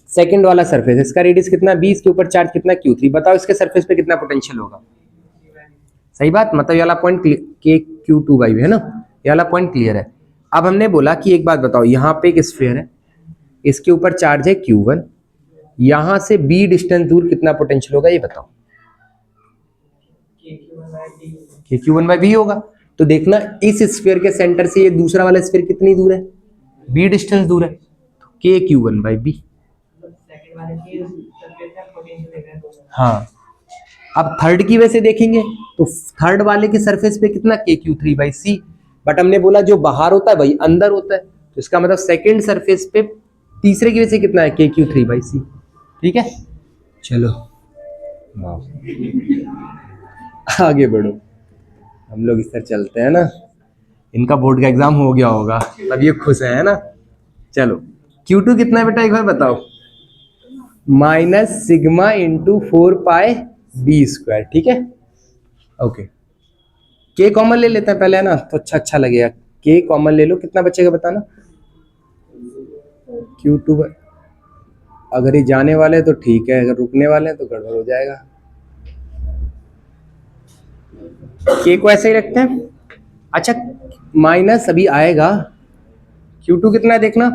सेकंड वाला सरफेस, इसका रेडियस कितना? 20, के ऊपर चार्ज कितना? Q3। बताओ इसके सरफेस पे कितना पोटेंशियल होगा? सही बात, मतलब ये वाला पॉइंट KQ2/B है ना, ये वाला पॉइंट क्लियर है। अब हमने बोला कि एक बात बताओ, यहाँ पे एक स्फीयर है, इसके ऊपर चार्ज है Q1, यहां से B डिस्टेंस दूर कितना पोटेंशियल होगा ये बताओ? KQ1/B होगा। तो देखना इस स्फीयर के सेंटर से ये दूसरा वाला स्फीयर कितनी दूर है? B डिस्टेंस दूर है, तो KQ1/B। हाँ अब थर्ड की वजह से देखेंगे तो थर्ड वाले के सरफेस पे कितना? KQ3/C। बट हमने बोला जो बाहर होता है वही अंदर होता है, तो इसका मतलब सेकंड सरफेस पे तीसरे की वजह से कितना है? KQ3/C। ठीक है, चलो आगे बढ़ो, हम लोग इस तरह चलते हैं ना। इनका बोर्ड का एग्जाम हो गया होगा तब ये खुश है ना। चलो Q2 कितना है बेटा एक बार बताओ? माइनस सिग्मा इंटू 4πb², ठीक है। ओके K कॉमन ले लेते हैं पहले, है ना, तो अच्छा लगेगा। K कॉमन ले लो, कितना बचेगा बताना? Q2, अगर ये जाने वाले हैं तो ठीक है, अगर रुकने वाले हैं तो गड़बड़ हो जाएगा। K को ऐसे ही रखते हैं। अच्छा माइनस अभी आएगा, Q2 कितना है देखना?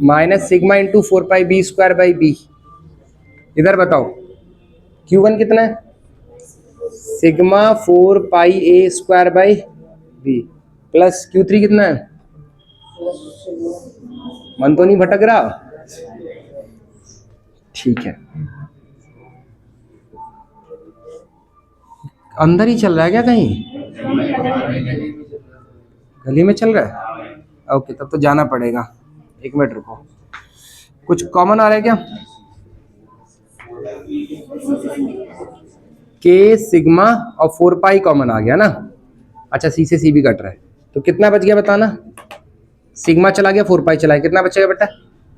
Minus sigma into 4πb²/B। इधर बताओ Q1 कितना है? सिग्मा 4πa² प्लस Q3 कितना है? मन तो नहीं भटक रहा? ठीक है, अंदर ही चल रहा है क्या कहीं? गली में चल रहा है? ओके तब तो जाना पड़ेगा, एक मिनट रुको। कुछ कॉमन आ रहा है क्या? K सिग्मा और 4π कॉमन आ गया ना। अच्छा C से C भी कट रहा है, तो कितना बच गया बताना? सिग्मा चला गया, 4π चला गया, कितना बचेगा बेटा?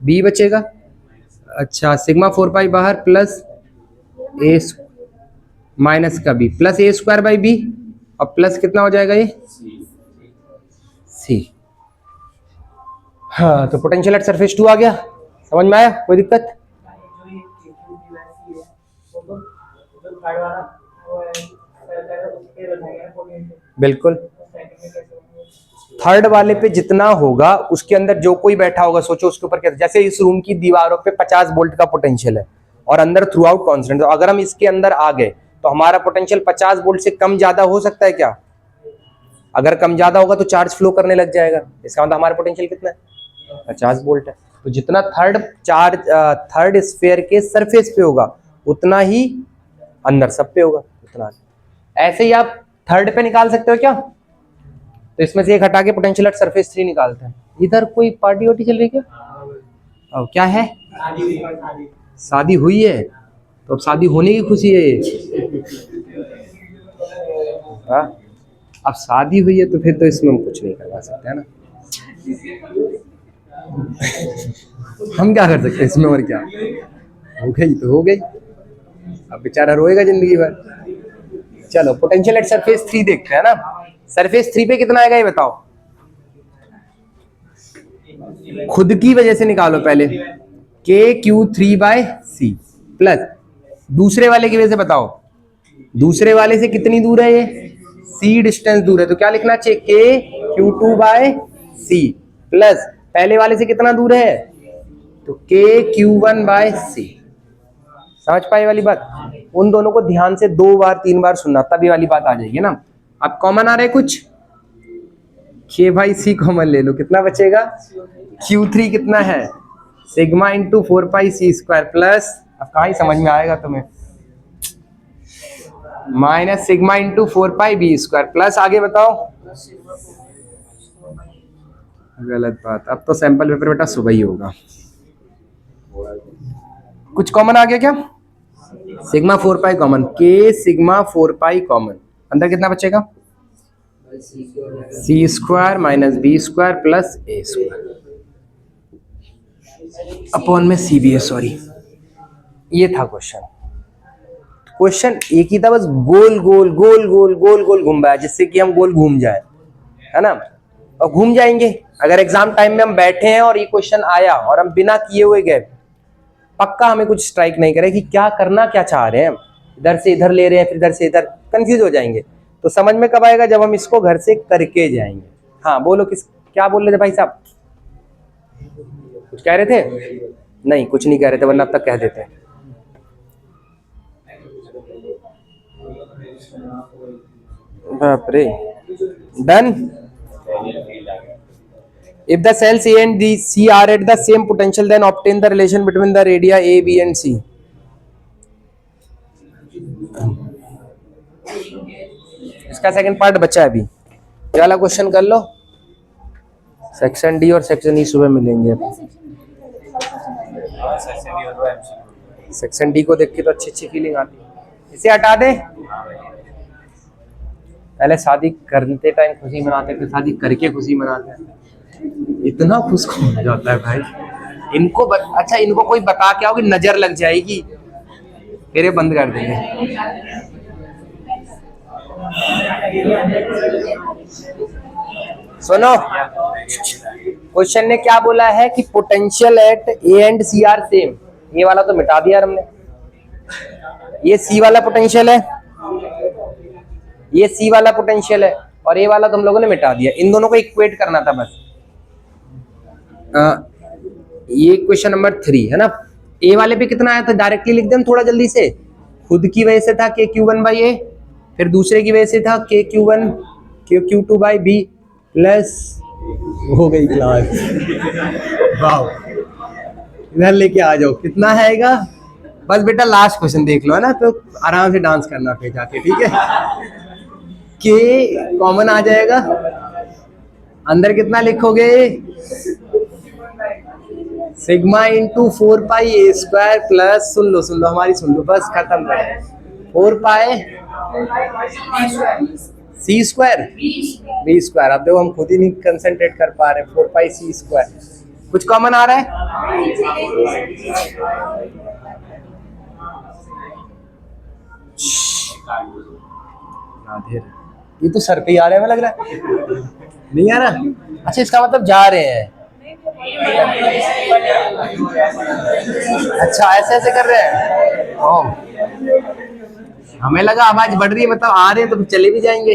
B बचेगा। अच्छा सिग्मा 4π बाहर प्लस A माइनस का B प्लस A²/B, और प्लस कितना हो जाएगा ये? C। हाँ, तो पोटेंशियल एट सरफेस 2 आ गया, समझ में आया? कोई दिक्कत? बिल्कुल। थर्ड वाले पे जितना होगा उसके अंदर जो कोई बैठा होगा, सोचो उसके ऊपर क्या, जैसे इस रूम की दीवारों पे 50 वोल्ट का पोटेंशियल है और अंदर थ्रू आउट कॉन्स्टेंट, तो अगर हम इसके अंदर आ गए तो हमारा पोटेंशियल 50 वोल्ट से कम ज्यादा हो सकता है क्या? अगर कम ज्यादा होगा तो चार्ज फ्लो करने लग जाएगा, इसका मतलब हमारा पोटेंशियल कितना है? 50 वोल्ट है। तो जितना थर्ड स्फीयर के सरफेस पे होगा उतना ही अंदर सब पे होगा उतना। ऐसे ही आप थर्ड पे निकाल सकते हो क्या? तो इसमें से एक हटा के पोटेंशियल एट सरफेस 3 निकालते हैं। इधर कोई पार्टी वार्टी चल रही है क्या? क्या है? शादी हुई है, तो अब शादी होने की खुशी है ये। हाँ? अब शादी हुई है तो फिर तो इसमें हम कुछ नहीं करवा सकते है ना। हम क्या कर सकते हैं इसमें, और क्या, हो गई तो हो गई, अब बेचारा रोएगा जिंदगी भर। चलो पोटेंशियल एट सरफेस 3 देखते हैं ना। सरफेस 3 पे कितना आएगा ये बताओ, खुद की वजह से निकालो पहले। KQ3/C प्लस दूसरे वाले की वजह से बताओ, दूसरे वाले से कितनी दूर है ये? C डिस्टेंस दूर है, तो क्या लिखना चाहिए? KQ2/C प्लस पहले वाले से कितना दूर है? तो KQ1/C। समझ पाए वाली बात? उन दोनों को ध्यान से 2 बार 3 बार सुनना, तभी वाली बात आ जाएगी ना। अब कॉमन आ रहा है कुछ, K/C कॉमन ले लो, कितना बचेगा? Q3 कितना है? सिग्मा इंटू 4πC² प्लस, अब कहाँ ही समझ में आएगा तुम्हें, minus sigma into 4πB² plus, आगे बताओ। गलत बात, अब तो सैंपल पेपर बेटा सुबह ही होगा। कुछ कॉमन आ गया क्या? Sigma 4π common, K sigma 4π common, अंदर कितना बचेगा? C² minus B² plus A² upon में CB है, सॉरी। ये था क्वेश्चन। क्वेश्चन एक ही था, बस गोल गोल गोल गोल गोल गोल घूम रहा है, जिससे कि हम गोल घूम जाए, है ना। और घूम जाएंगे अगर एग्जाम टाइम में हम बैठे हैं और ये क्वेश्चन आया और हम बिना किए हुए गए, पक्का हमें कुछ स्ट्राइक नहीं करे कि क्या करना क्या चाह रहे हैं हम, इधर से इधर ले रहे हैं फिर इधर से इधर, कंफ्यूज हो जाएंगे। तो समझ में कब आएगा? जब हम इसको घर से करके जाएंगे। हाँ बोलो, क्या बोल रहे थे भाई साहब? कुछ कह रहे थे? नहीं कुछ नहीं कह रहे थे, वरना अब तक कह देते। बाप रे, done. If the cells A and C are at the same potential, then obtain the relation between the radii A, B and C. इसका सेकंड पार्ट बचा है अभी, ये वाला क्वेश्चन कर लो। सेक्शन डी और सेक्शन ई सुबह मिलेंगे। सेक्शन डी को देख के तो अच्छी अच्छी फीलिंग आती है। इसे हटा दे। पहले शादी करते टाइम खुशी मनाते थे, शादी करके खुशी मनाते हैं। इतना खुश हो जाता है भाई। इनको अच्छा इनको कोई बता के आओ कि नजर लग जाएगी, फिर ये बंद कर देंगे। सुनो, क्वेश्चन ने क्या बोला है कि potential at A and C are same. ये वाला तो मिटा दिया हमने, ये सी वाला पोटेंशियल है, ये सी वाला पोटेंशियल है, और ये वाला तुम लोगों ने मिटा दिया। इन दोनों को इक्वेट करना था बस। ये क्वेश्चन नंबर 3 है ना। ए वाले पे कितना आया था डायरेक्टली लिख दें थोड़ा जल्दी से। खुद की वजह से था KQ1/A, फिर दूसरे की वजह से था KQ2/B प्लस, हो गई क्लास। वाह, इधर लेके आ जाओ। कितना आएगा? बस बेटा लास्ट क्वेश्चन देख लो, है ना, तो आराम से डांस करना फिर जाके, ठीक है। K कॉमन आ जाएगा, अंदर कितना लिखोगे? सिग्मा इंटू 4πA² प्लस, सुन लो हमारी, सुन लो, बस खत्म है। 4πC², B²। अब देखो हम खुद ही नहीं कंसंट्रेट कर पा रहे। 4πC²। कुछ कॉमन आ रहा है? ये तो सर पे ही आ रहा है, लग रहा है नहीं आ रहा। अच्छा इसका मतलब जा रहे हैं, अच्छा ऐसे ऐसे कर रहे हैं। ओह, हमें लगा आवाज बढ़ रही है, मतलब आ रहे हैं तो फिर चले भी जाएंगे।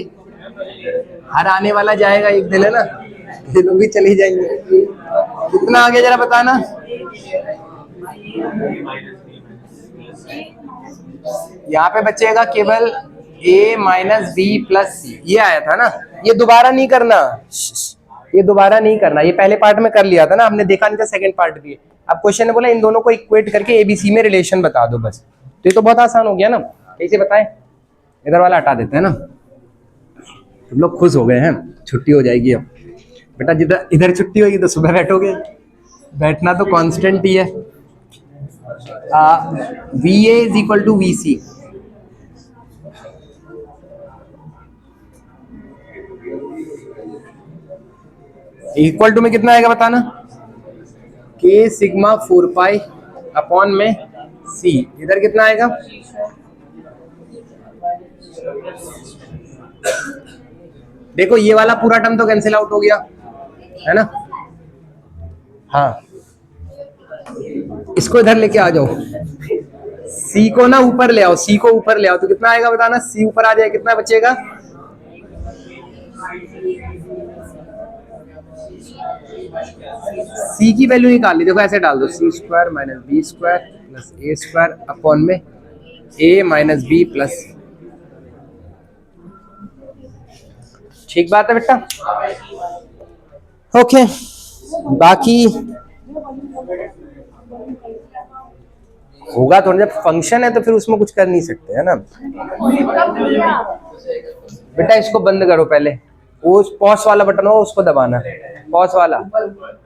हर आने वाला जाएगा एक दिन, है ना, ये लोग भी चले ही जाएंगे। कितना आगे जरा बताना। यहाँ पे बचेगा केवल a माइनस बी प्लस सी, ये आया था ना। ये दोबारा नहीं करना, ये दोबारा नहीं करना, ये पहले पार्ट में कर लिया था ना, हमने देखा नहीं था सेकंड पार्ट भी। अब क्वेश्चन ने बोला इन दोनों को इक्वेट करके एबीसी में रिलेशन बता दो बस। तो ये तो बहुत आसान हो गया ना। कैसे बताएं, इधर वाला हटा देते हैं ना। तुम लोग खुश हो गए हैं, छुट्टी हो जाएगी अब। बेटा जिधर इधर छुट्टी होगी तो सुबह बैठोगे, बैठना तो कांस्टेंट ही है। V A is equal to V C. Equal to में कितना आएगा बताना, के सिग्मा 4 पाई अपॉन में सी। इधर कितना आएगा, देखो ये वाला पूरा टर्म तो कैंसिल आउट हो गया, है ना। हाँ, इसको इधर लेके आ जाओ, सी को ना ऊपर ले आओ, सी को ऊपर ले आओ तो कितना आएगा बताना। सी ऊपर आ जाए कितना बचेगा, सी की वैल्यू निकाल ली। देखो ऐसे डाल दो, C square minus B square plus A square upon में ए माइनस बी प्लस। ठीक बात है बेटा, ओके। बाकी होगा तो, जब फंक्शन है तो फिर उसमें कुछ कर नहीं सकते, है ना। बेटा इसको बंद करो पहले, वो पॉज वाला बटन हो उसको दबाना, पॉज वाला।